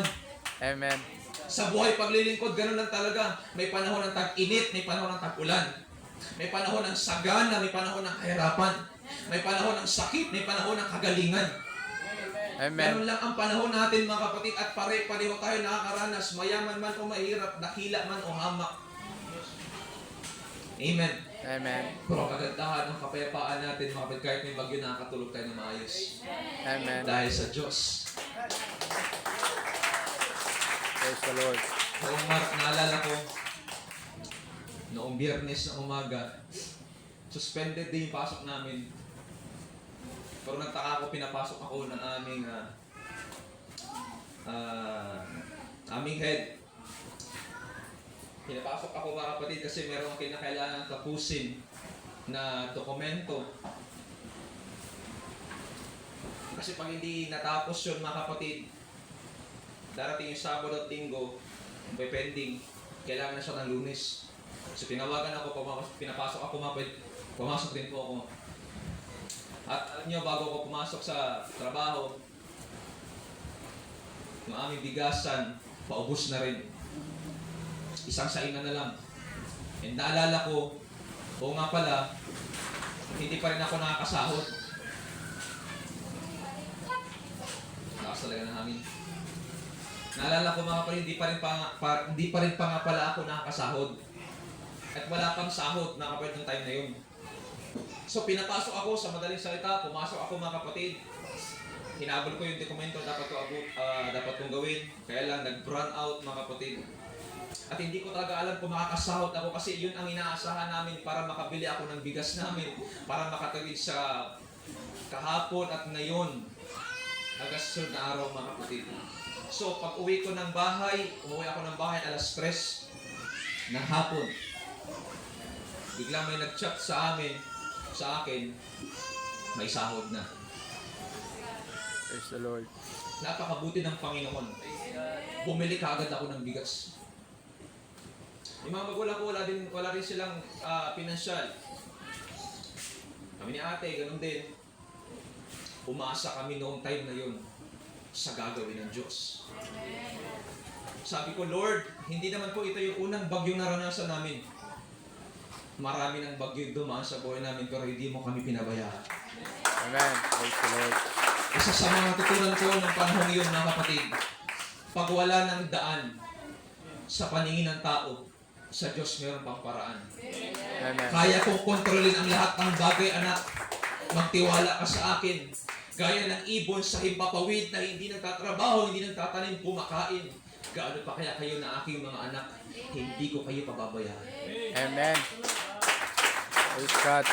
Amen. Sa buhay paglilingkod, ganun lang talaga. May panahon ng tag-init, may panahon ng tag-ulan. May panahon ng sagana, may panahon ng kahirapan. May panahon ng sakit, may panahon ng kagalingan. Amen. Ganun lang ang panahon natin mga kapatid at pare-pareho tayo nakakaranas. Mayaman man o mahirap, dakila man o hamak. Amen. Amen. Pero kagandahan ng kapayapaan natin mga kapatid, kahit may bagyo nakakatulog tayo na maayos. Amen. Dahil sa Diyos. Praise the Lord. Noong naalala ko, noong Biyernes na umaga, suspended din yung pasok namin. Pero nagtaka ako, pinapasok ako ng aming head. Pinapasok ako mga kapatid kasi meron akong kinakailangan tapusin na dokumento. Kasi pag hindi natapos yun mga kapatid, darating yung Sabado at Linggo, may pending, kailangan na siya ng Lunes. So tinawagan ako, pinapasok ako mga kapatid, pumasok din po ako. At alam nyo, bago ako pumasok sa trabaho, yung aming bigasan, paubos na rin. Isang saingan na lang. And naalala ko, oo nga pala, hindi pa rin ako nakakasahod. Taas talaga ng hangin. Naalala ko mga kapatid, hindi pa rin pa nga pala ako nakakasahod. At wala pang sahod na kapatid ng time na yun. So pinapasok ako sa madaling salita, pumasok ako mga kapatid. Hinabol ko yung dokumento dapat kong gawin. Kaya lang nag-run out mga kapatid. At hindi ko talaga alam kung makakasahod ako kasi yun ang inaasahan namin para makabili ako ng bigas namin. Para makatawid sa kahapon at ngayon. Hanggang sunod na araw mga kapatid. So pag uwi ko ng bahay, umuwi ako ng bahay alas 3 ng hapon. Biglang may nag-chat sa akin, may sahod na. Praise the Lord. Napakabuti ng Panginoon. Bumili kaagad ako ng bigas. Yung mga magulang ko, wala rin silang pinansyal. Kami ni ate, ganun din. Umasa kami noong time na yun sa gagawin ng Diyos. Sabi ko, Lord, hindi naman po ito yung unang bagyong naranasan namin. Marami ng bagyo dumaan sa buhay namin pero hindi mo kami pinabayaan. Amen. Praise the Lord. Isa sa mga tutunan ko ng panahon yun, mga kapatid, pag wala ng daan sa paningin ng tao, sa Diyos mayroon pang paraan. Amen. Kaya kong kontrolin ang lahat ng bagay, anak. Magtiwala ka sa akin. Gaya ng ibon sa himpapawid na hindi nagtatrabaho, hindi nagtatanim, kumakain. Gaano pa kaya kayo na aking mga anak? Hindi ko kayo pababayaan. Amen. Praise God.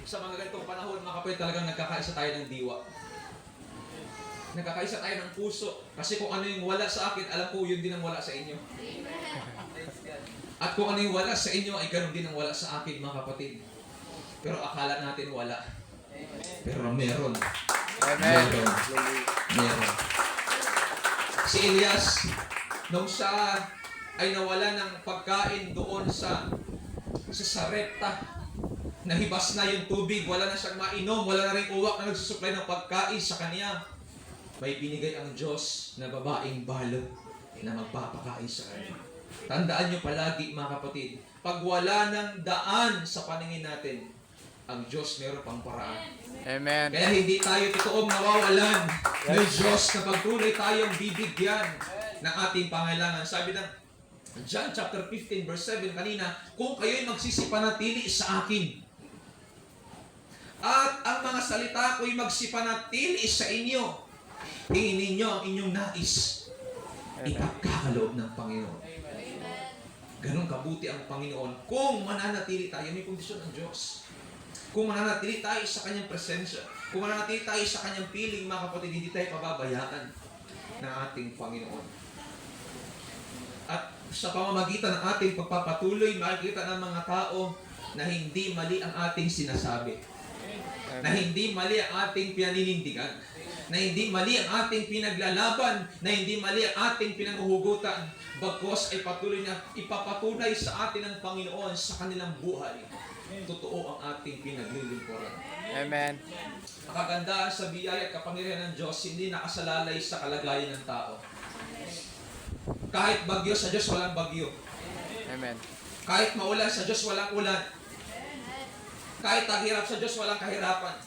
Sa mga ganitong panahon, mga kapatid, talagang nagkakaisa tayo ng diwa. Nagkakaisa tayo ng puso. Kasi kung ano yung wala sa akin, alam ko yun din ang wala sa inyo. At kung ano yung wala sa inyo, ay ganun din ang wala sa akin, mga kapatid. Pero akala natin wala. Pero meron. Amen. Meron. Si Elias, nung siya ay nawala ng pagkain doon sa Sarepta, nahibas na yung tubig, wala na siyang mainom, wala na rin uwak na nagsusupply ng pagkain sa kanya. May binigay ang Diyos na babaeng balot na magpapakain sa kanya. Tandaan nyo palagi, mga kapatid, pag wala ng daan sa paningin natin, ang Diyos meron pang paraan. Amen. Kaya hindi tayo totoong nawawalan ng Diyos na pagtuloy tayong bibigyan ng ating pangailangan. Sabi ng John chapter 15 verse 7 kanina, kung kayo'y magsisipanatili sa akin, at ang mga salita ko'y magsipanatili sa inyo, hingin ninyo ang inyong nais, ipagkakaloob ng Panginoon. Ganon kabuti ang Panginoon. Kung mananatili tayo, may kondisyon ng Diyos. Kung mananatili tayo sa Kanyang presensya, kung mananatili tayo sa Kanyang piling, mga kapatid, hindi tayo pababayaan ng ating Panginoon. At sa pamamagitan ng ating pagpapatuloy, makikita ng mga tao na hindi mali ang ating sinasabi. Na hindi mali ang ating pinaninindigan. Na hindi mali ang ating pinaglalaban. Na hindi mali ang ating pinanghuhugutan. Bagkos ay patuloy na ipapatunay sa atin ng Panginoon sa kanilang buhay. Totoo ang ating pinaglilingkuran. Amen. Ang kagandahan sa biyaya at kapangyarihan ng Diyos, hindi nakasalalay sa kalagayan ng tao. Kahit bagyo sa Diyos, walang bagyo. Amen. Kahit maulan sa Diyos, walang ulan. Kahit tahirap sa Diyos, walang kahirapan.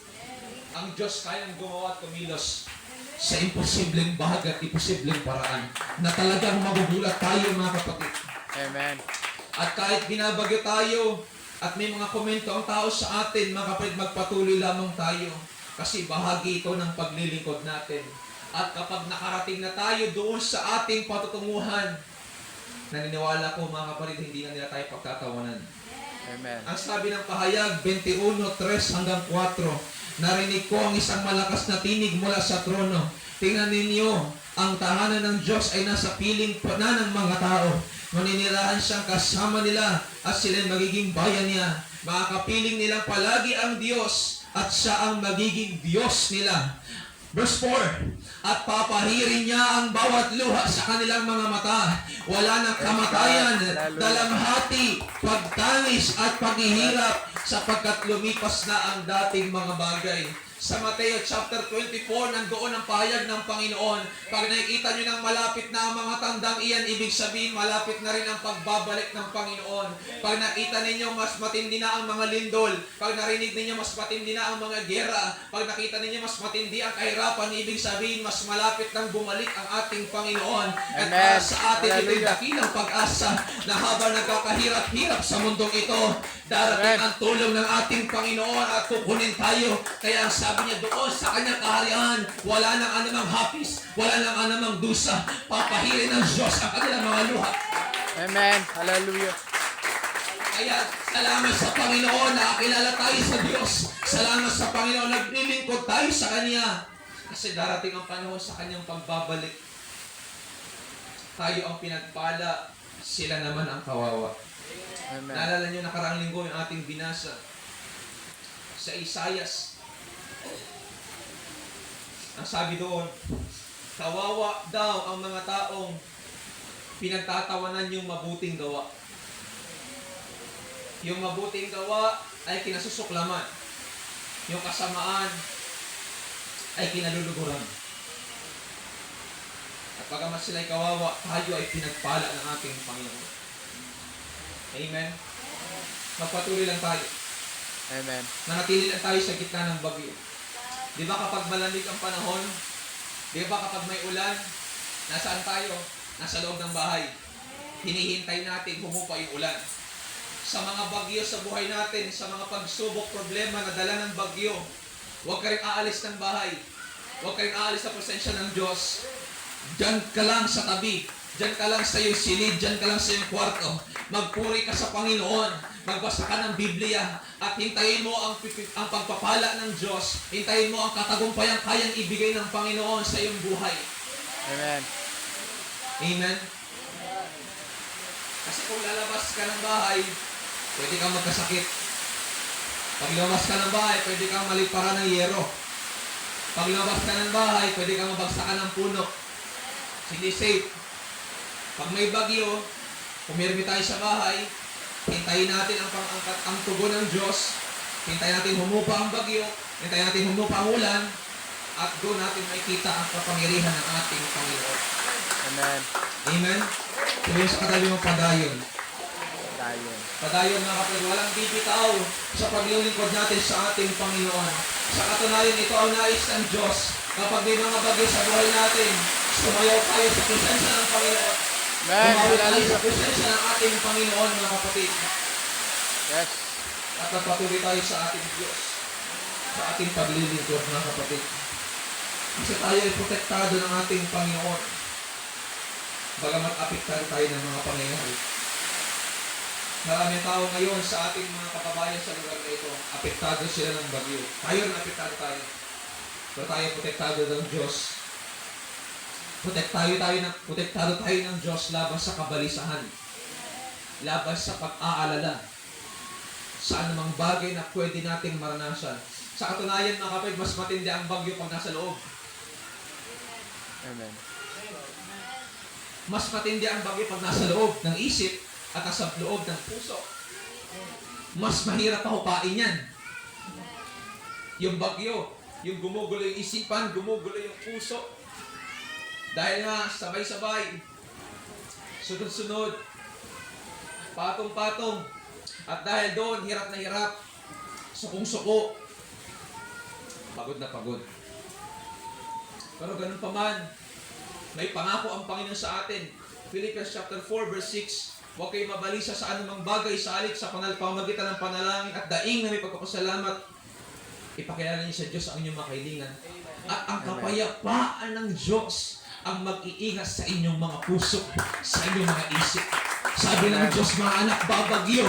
Ang Diyos kayang gumawa at kumilos sa imposibleng bahagi at imposibleng paraan na talagang magugulat tayo, mga kapatid. Amen. At kahit binabagyo tayo at may mga komento ang tao sa atin, mga kapatid, magpatuloy lamang tayo kasi bahagi ito ng paglilingkod natin. At kapag nakarating na tayo doon sa ating patutunguhan, naniniwala ko, mga kapatid, hindi na nila tayo pagtatawanan. Amen. Ang sabi ng pahayag 21:3 hanggang 4, narinig ko ang isang malakas na tinig mula sa trono. Tingnan ninyo, ang tahanan ng Diyos ay nasa piling na ng mga tao. Maninirahan siyang kasama nila at sila'y magiging bayan niya. Makakapiling nilang palagi ang Diyos at siya ang magiging Diyos nila. Verse 4, at papahirin niya ang bawat luha sa kanilang mga mata. Wala nang kamatayan, dalamhati, pagtangis at paghihirap sapagkat lumipas na ang dating mga bagay. Sa Mateo chapter 24, nandoon ang pahayag ng Panginoon. Pag nakikita nyo ng malapit na ang mga tandang iyan, ibig sabihin malapit na rin ang pagbabalik ng Panginoon. Pag nakita ninyo mas matindi na ang mga lindol, pag narinig ninyo mas matindi na ang mga gera, pag nakita ninyo mas matindi ang kahirapan, ibig sabihin mas malapit nang bumalik ang ating Panginoon. At para sa atin ito'y dakilang pag-asa na habang nagkakahirap-hirap sa mundong ito, darating ang tulong ng ating Panginoon at kukunin tayo. Kaya ang sabi niya doon sa kanyang kaharian, wala nang anumang hapis, wala nang anumang dusa, papahirin ng Diyos ang kanilang mga luha. Amen. Hallelujah. Kaya salamat sa Panginoon na kilala tayo sa Diyos. Salamat sa Panginoon, naglilingkod tayo sa Kanya. Kasi darating ang panahon sa Kanyang pagbabalik. Tayo ang pinagpala, sila naman ang kawawa. Amen. Naalala niyo nakaraang linggo yung ating binasa. sa Isayas. Ang sabi doon, kawawa daw ang mga taong pinagtatawanan yung mabuting gawa. Yung mabuting gawa ay kinasusuklaman. Yung kasamaan ay kinaluluguran. At pagamat sila'y kawawa, tayo ay pinagpala ng ating Panginoon. Amen? Magpatuloy lang tayo. Amen. Manatili lang tayo sa gitna ng bagyo. Di ba kapag malamig ang panahon, di ba kapag may ulan, nasaan tayo? Nasa loob ng bahay. Hinihintay natin humupa yung ulan. Sa mga bagyo sa buhay natin, sa mga pagsubok, problema na dala ng bagyo, huwag ka rin aalis ng bahay. Huwag ka rin aalis sa presensya ng Diyos. Diyan ka lang sa tabi. Diyan ka lang sa iyong silid. Diyan ka lang sa iyong kwarto. Magpuri ka sa Panginoon. Magbasa ka ng Biblia at hintayin mo ang pagpapala ng Diyos. Hintayin mo ang katagumpayang kayang ibigay ng Panginoon sa iyong buhay. Amen. Amen? Kasi kung lalabas ka ng bahay, pwede kang magkasakit. Pag lumabas ka ng bahay, pwede kang maliparan ng yero. Pag lumabas ka ng bahay, pwede kang mabagsakan ng puno. Hindi safe. Pag may bagyo, pumirmi tayo sa bahay, hintayin natin ang tugon ng Diyos, hintayin natin humupa ang bagyo, hintayin natin humupa ang ulan, at doon natin makikita ang kapangyarihan ng ating Panginoon. Amen. Amen? Sabihin sa katabi mo, padayon. Tayo. Padayon mga kapatid, walang bibitaw sa paglilingkod natin sa ating Panginoon. Sa katunayan, ito ang nais ng Diyos. Kapag may mga bagyo sa buhay natin, sumayaw tayo sa presensya ng Panginoon. Amen. Sumayaw tayo sa Hallelujah. presensya ng ating Panginoon, mga kapatid. Yes. At magpatuloy tayo sa ating Diyos, sa ating paglilingkod, mga kapatid. Kasi tayo ay protektado ng ating Panginoon. Bagamat apektado tayo ng mga pangyayari. Maraming tao ngayon sa ating mga kababayan sa lugar na ito, apektado sila ng bagyo. Tayo na apektado tayo. Pero tayo protektado ng Diyos. Protektado tayo ng Diyos laban sa kabalisahan. Laban sa pag-aalala. Sa anumang bagay na pwede nating maranasan. Sa katunayan, mga kapatid, mas matindi ang bagyo pag nasa loob. Amen. Mas matindi ang bagyo pag nasa loob ng isip at nasa loob ng puso. Mas mahirap pahupain yan. Yung bagyo, yung gumugulo yung isipan, gumugulo yung puso. Dahil nga, sabay-sabay, sunod-sunod, patong-patong, at dahil doon, hirap na hirap, sukong-suko, pagod na pagod. Pero ganun pa man, may pangako ang Panginoon sa atin. Philippians chapter 4 verse 6, huwag kayo mabalisa sa anumang bagay sa alit sa pamamagitan ng panalangin at daing na may pagpapasalamat. Ipakilala niyo sa Diyos ang inyong mga kahilingan. At ang kapayapaan ng Diyos ang mag-iingat sa inyong mga puso, sa inyong mga isip. Sabi ng Diyos, mga anak, babagyo,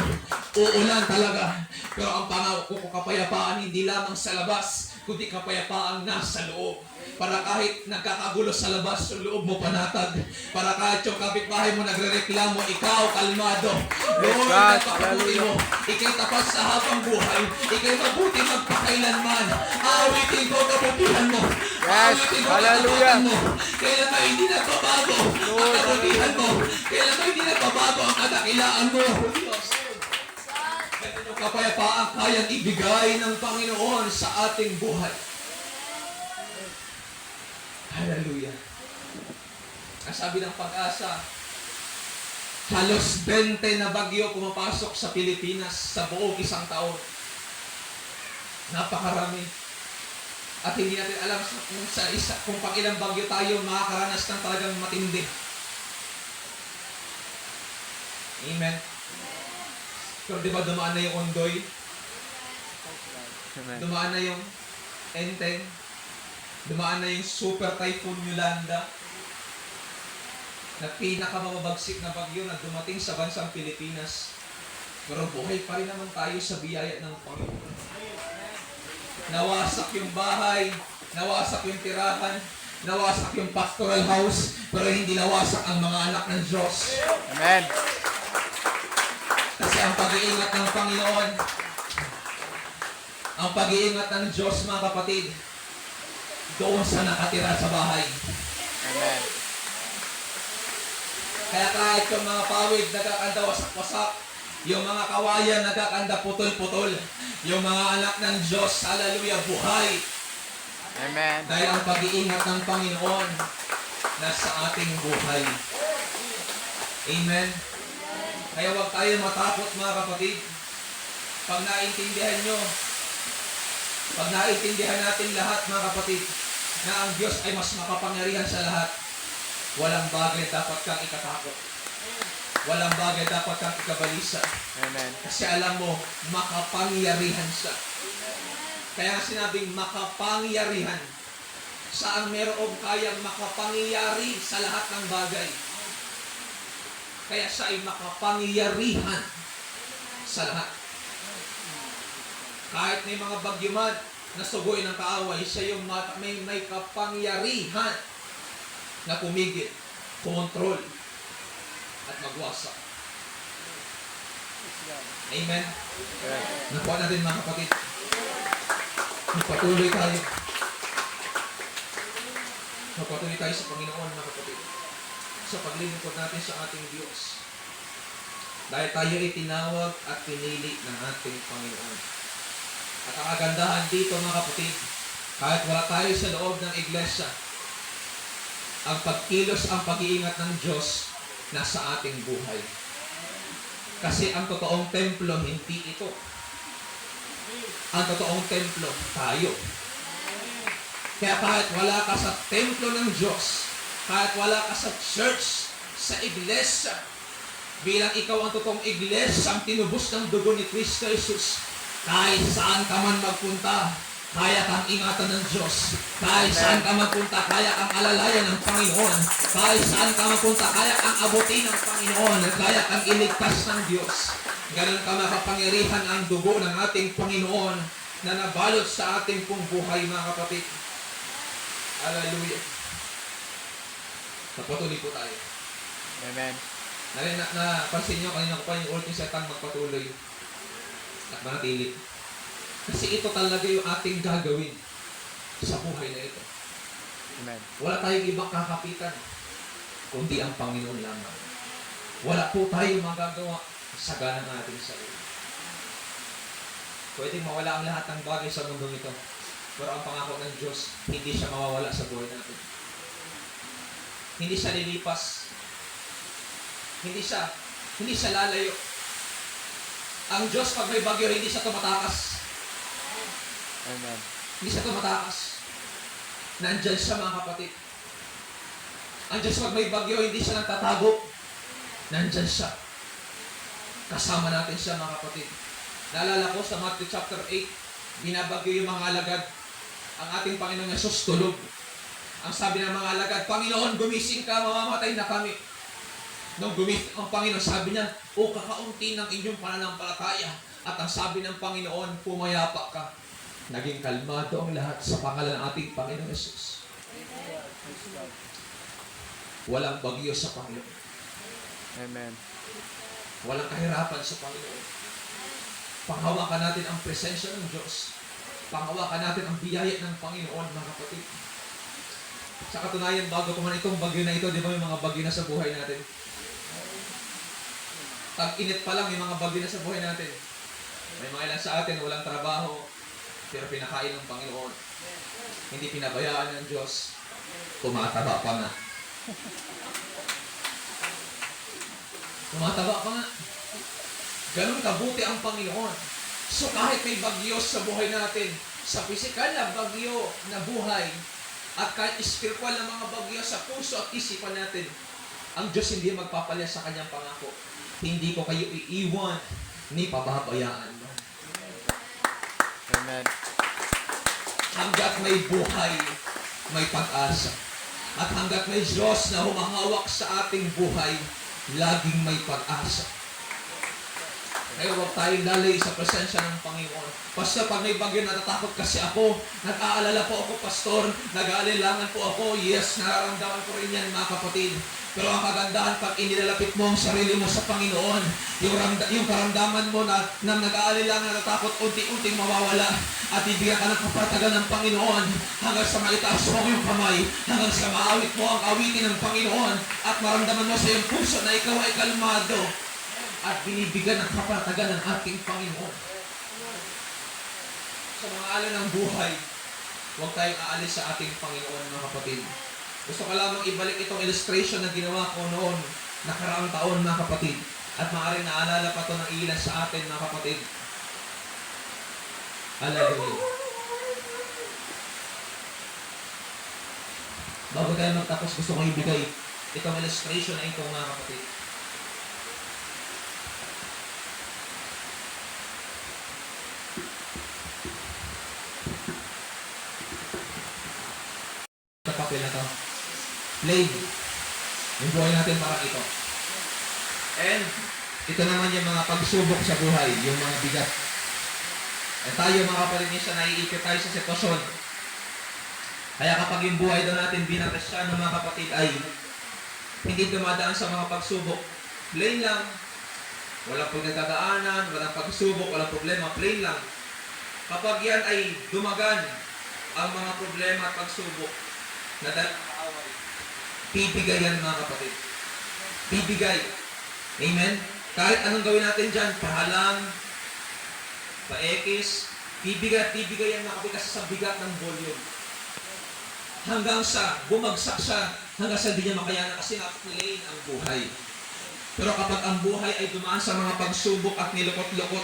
uulan talaga. Pero ang pangako ko kapayapaan hindi lamang sa labas, kundi kapayapaan nasa loob. Para kahit nagkakagulo sa labas, yung loob mo panatag. Para kahit yung kapitbahay mo nagre-reklamo, ikaw kalmado. Lord, nagpakabuti mo. Ika'y tapat sa habang buhay. Ika'y mabuti magpakailanman. Awitin ko kabutihan mo. Yes, Awitin ko hallelujah. katapatan mo. Kailan ba hindi nagbabago ang kabutihan mo? Kailan ba hindi nagbabago ang kadakilaan mo? Diyos. Ganyan yung kapayapaan kayang ibigay ng Panginoon sa ating buhay. Hallelujah. Ang sabi ng Pag-asa, halos 20 na bagyo pumapasok sa Pilipinas sa buong isang taon. Napakarami. At hindi natin alam kung pang ilang bagyo tayo makakaranas ng talagang matindi. Amen. Pero di ba dumaan na yung Ondoy? Amen. Dumaan na yung Enteng? Dumaan na yung Super Typhoon Yolanda na pinakamamabagsik na bagyo na dumating sa bansang Pilipinas. Pero buhay pa rin naman tayo sa biyaya ng Panginoon. Nawasak yung bahay, nawasak yung tirahan, nawasak yung pastoral house, pero hindi nawasak ang mga anak ng Diyos. Amen. Kasi ang pag-iingat ng Panginoon Ang pag-iingat ng Diyos, mga kapatid, doon sa nakatira sa bahay. Amen. Kaya kahit yung mga pawid nagkakanda wasak-wasak, yung mga kawayan nagkakanda putol-putol, yung mga anak ng Diyos, hallelujah, buhay. Amen. Dahil ang pag-iingat ng Panginoon nasa ating buhay. Amen. Kaya huwag tayo matakot, mga kapatid. Pag naintindihan natin lahat, mga kapatid, na ang Diyos ay mas makapangyarihan sa lahat, walang bagay dapat kang ikatakot. Walang bagay dapat kang ikabalisa. Amen. Kasi alam mo, makapangyarihan siya. Kaya nga sinabing makapangyarihan. Saan merong kayang makapangyari sa lahat ng bagay. Kaya siya ay makapangyarihan sa lahat. Kahit may mga bagyo man na sugoy ng kaaway, siya yung may kapangyarihan na pumigil, kumontrol, at magwasak. Amen? Yes. Nakuha natin, mga kapatid. Magpatuloy tayo. Magpatuloy tayo sa Panginoon, mga kapatid. Sa paglilingkod natin sa ating Diyos. Dahil tayo ay tinawag at pinili ng ating Panginoon. At ang kagandahan dito, mga kapatid, kahit wala tayo sa loob ng iglesia, ang pagkilos, ang pag-iingat ng Diyos nasa ating buhay. Kasi ang totoong templo, hindi ito. Ang totoong templo, tayo. Kaya kahit wala ka sa templo ng Diyos, kahit wala ka sa church, sa iglesia, bilang ikaw ang totoong iglesia, ang tinubos ng dugo ni Kristo Jesus, kahit saan ka man magpunta, kaya kang ingatan ng Diyos. Kahit saan ka magpunta, kaya kang alalayan ng Panginoon. Kahit saan ka magpunta, kaya kang abutin ng Panginoon. Kaya kang iligtas ng Diyos. Ganun ka makapangyarihan ang dugo ng ating Panginoon na nabalot sa ating pong buhay, mga kapatid. Hallelujah. Napatuloy po tayo. Amen. Napansin nyo, kanina ko pa yung ultimate setang magpatuloy at manatili. Kasi ito talaga yung ating gagawin sa buhay na ito. Amen. Wala tayong ibang kakapitan, kundi ang Panginoon lamang. Wala po tayong magagawa sa gana ng ating sarili. Pwedeng mawala ang lahat ng bagay sa mundong ito. Pero ang pangako ng Diyos, hindi siya mawawala sa buhay natin. Hindi siya lilipas. Hindi siya lalayo. Ang Diyos, pag may bagyo, hindi siya tumatakas. Amen. Hindi siya tumatakas. Nandyan siya, mga kapatid. Ang Diyos, pag may bagyo, hindi siya nagtatago. Nandyan siya. Kasama natin siya, mga kapatid. Naalala ko sa Matthew chapter 8, binabagyo yung mga alagad. Ang ating Panginoong Yesus tulog. Ang sabi ng mga alagad, Panginoon, gumising ka, mamamatay na kami. Nung gumising ang Panginoon, sabi niya, o kakaunti ng inyong pananampalataya. At ang sabi ng Panginoon, pumayapa ka. Naging kalmado ang lahat sa pangalan ng ating Panginoong Yesus. Walang bagyo sa Panginoon. Amen. Walang kahirapan sa Panginoon. Panghawakan natin ang presensya ng Diyos. Panghawakan natin ang biyaya ng Panginoon, mga kapatid. Sa katunayan, bago pa man itong bagyo na ito, di ba may mga bagyo na sa buhay natin? Tag-init pa lang, may mga bagyo na sa buhay natin. May mga ilan sa atin, walang trabaho, pero pinakain ng Panginoon. Hindi pinabayaan ng Diyos. Tumataba pa nga. Tumataba pa nga. Ganun kabuti ang Panginoon. So kahit may bagyo sa buhay natin, sa pisikal na bagyo na buhay, at kahit spiritual na mga bagyo sa puso at isipan natin, ang Diyos hindi magpapalya sa kanyang pangako. Hindi ko kayo iiwan ni pababayaan mo. Amen. Hanggat may buhay, may pag-asa. At hanggat may Diyos na humahawak sa ating buhay, laging may pag-asa. Kaya huwag tayong lalay sa presensya ng Panginoon. Pastor, pag may bagyo, natatakot kasi ako. Nag-aalala po ako, Pastor. Nag-aalilangan po ako. Yes, nararamdaman ko rin yan, mga kapatid. Pero ang kagandahan, pag inilalapit mo ang sarili mo sa Panginoon, yung karamdaman mo na nag-aalilangan, natatakot, unti-unting mawawala. At bibigyan ka ng kapatagan ng Panginoon hanggang sa maitaas mo yung kamay, hanggang sa maawit mo ang awitin ng Panginoon at maramdaman mo sa iyong puso na ikaw ay kalmado at binibigyan ng kapatagan ng ating Panginoon. Sa mga alon ng buhay, huwag tayong aalis sa ating Panginoon, mga kapatid. Gusto ko lamang ibalik itong illustration na ginawa ko noon, nakaraang taon, mga kapatid. At maaaring naalala pa ito ng ilan sa atin, mga kapatid. Hallelujah. Bago tayo magtapos, gusto kong ibigay itong illustration na ito, mga kapatid. Sa papel na to. Plain. Yung buhay natin parang ito. And, ito naman yung mga pagsubok sa buhay, yung mga bigat. At tayo mga kapatid niya, naiikot tayo sa sitwasyon. Kaya kapag yung buhay daw natin bilang Kristiyano, mga kapatid, ay hindi dumadaan sa mga pagsubok, plain lang, walang pagkakadaanan, walang pagsubok, walang problema, plain lang. Kapag yan ay dumagan, ang mga problema at pagsubok, na kaaway, bibigay yan, mga kapatid. Bibigay. Amen? Kahit anong gawin natin dyan, pahalang, pa-ekis, bibigay yan, mga kapatid, kasi sa bigat ng volume. Hanggang sa bumagsak siya, hanggang sa hindi niya makayanan kasi na-plain ang buhay. Pero kapag ang buhay ay dumaan sa mga pagsubok at nilukot-lukot,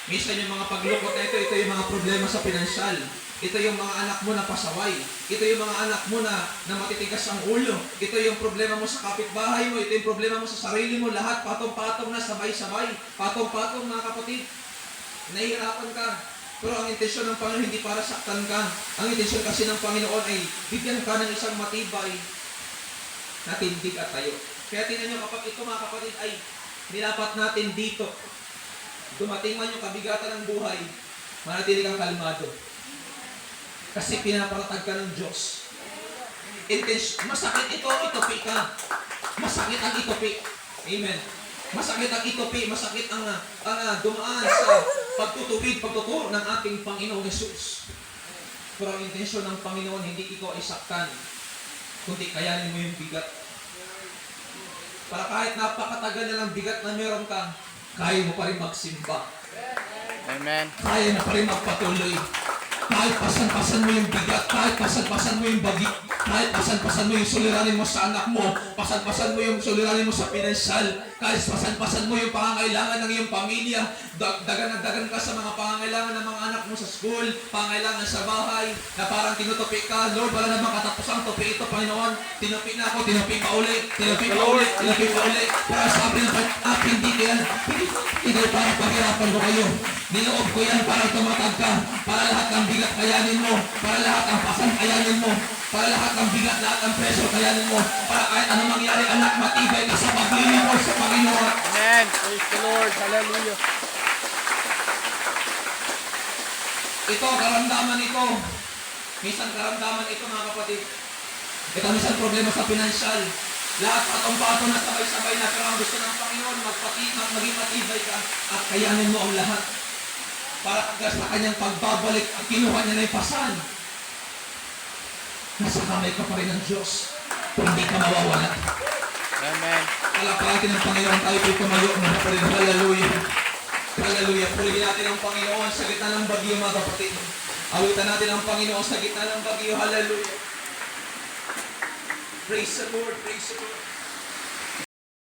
minsan yung mga paglukot na ito yung mga problema sa pinansyal. Ito yung mga anak mo na pasaway. Ito yung mga anak mo na matitigas ang ulo. Ito yung problema mo sa kapitbahay mo. Ito yung problema mo sa sarili mo. Lahat patong-patong na sabay-sabay. Patong-patong, mga kapatid. Nahihirapan ka. Pero ang intensyon ng Panginoon hindi para saktan ka. Ang intensyon kasi ng Panginoon ay bigyan ka ng isang matibay na tindig at tayo. Kaya tingnan nyo, kapag ito, mga kapatid, ay nilapat natin dito. Dumating man yung kabigatan ng buhay, manatili kang kalmado. Kasi pinaparatag ka ng Diyos. Masakit ito, itupi ka. Masakit ang itupi. Amen. Masakit ang itupi, masakit ang dumaan sa pagtuturo ng ating Panginoong Jesus. Pero ang intensyon ng Panginoon, hindi ikaw ay saktan, kundi kayanin mo yung bigat. Para kahit napakatagal na lang bigat na meron ka, kaya mo pa rin magsimba. Amen. Kaya na pa rin magpatuloy. Kahit pasan-pasan mo yung bigat, kahit pasan-pasan mo yung bagi, kahit pasan-pasan mo yung suliranin mo sa anak mo, pasan-pasan mo yung suliranin mo sa pinansyal, kahit pasan-pasan mo yung pangangailangan ng iyong pamilya, dagan na dagan ka sa mga pangangailangan ng mga anak mo sa school, pangangailangan sa bahay, na parang tinutupi ka, Lord, wala namang katapusang tupi ito, Panginoon, tinupi na ako, tinupi pa ulit, tinupi pa ulit, tinupi pa ulit, para sabi ng hindi ko yan, hindi para paghirapan ko kayo, niloob ko yan para tumatag ka, para lahat ng bigat kayanin mo, para lahat ng pasan kayanin mo, para lahat ng bigat, lahat ng pressure kayanin mo, para kahit anong mangyari, anak, matibay ka sa paglilingkod sa Panginoon. Amen. Praise the Lord. Hallelujah. Ito, karamdaman ito. Minsan karamdaman ito, mga kapatid. Ito minsan problema sa pinansyal. Lahat patong-patong na sabay-sabay na, pero ang gusto ng Panginoon, maging matibay ka at kayanin mo ang lahat. Para hanggang sa kanyang pagbabalik at kinuha niya na yung pasan. Nasa kamay ka pa rin ng Diyos. Hindi ka mawawala. Amen. Palapalatin ng Panginoon, tayo po'y tumayo, mga kapatid. Hallelujah. Hallelujah. Purihin natin ang Panginoon sa gitna ng bagyo, mga kapatid. Awitan natin ang Panginoon sa gitna ng bagyo. Hallelujah. Praise the Lord. Praise the Lord.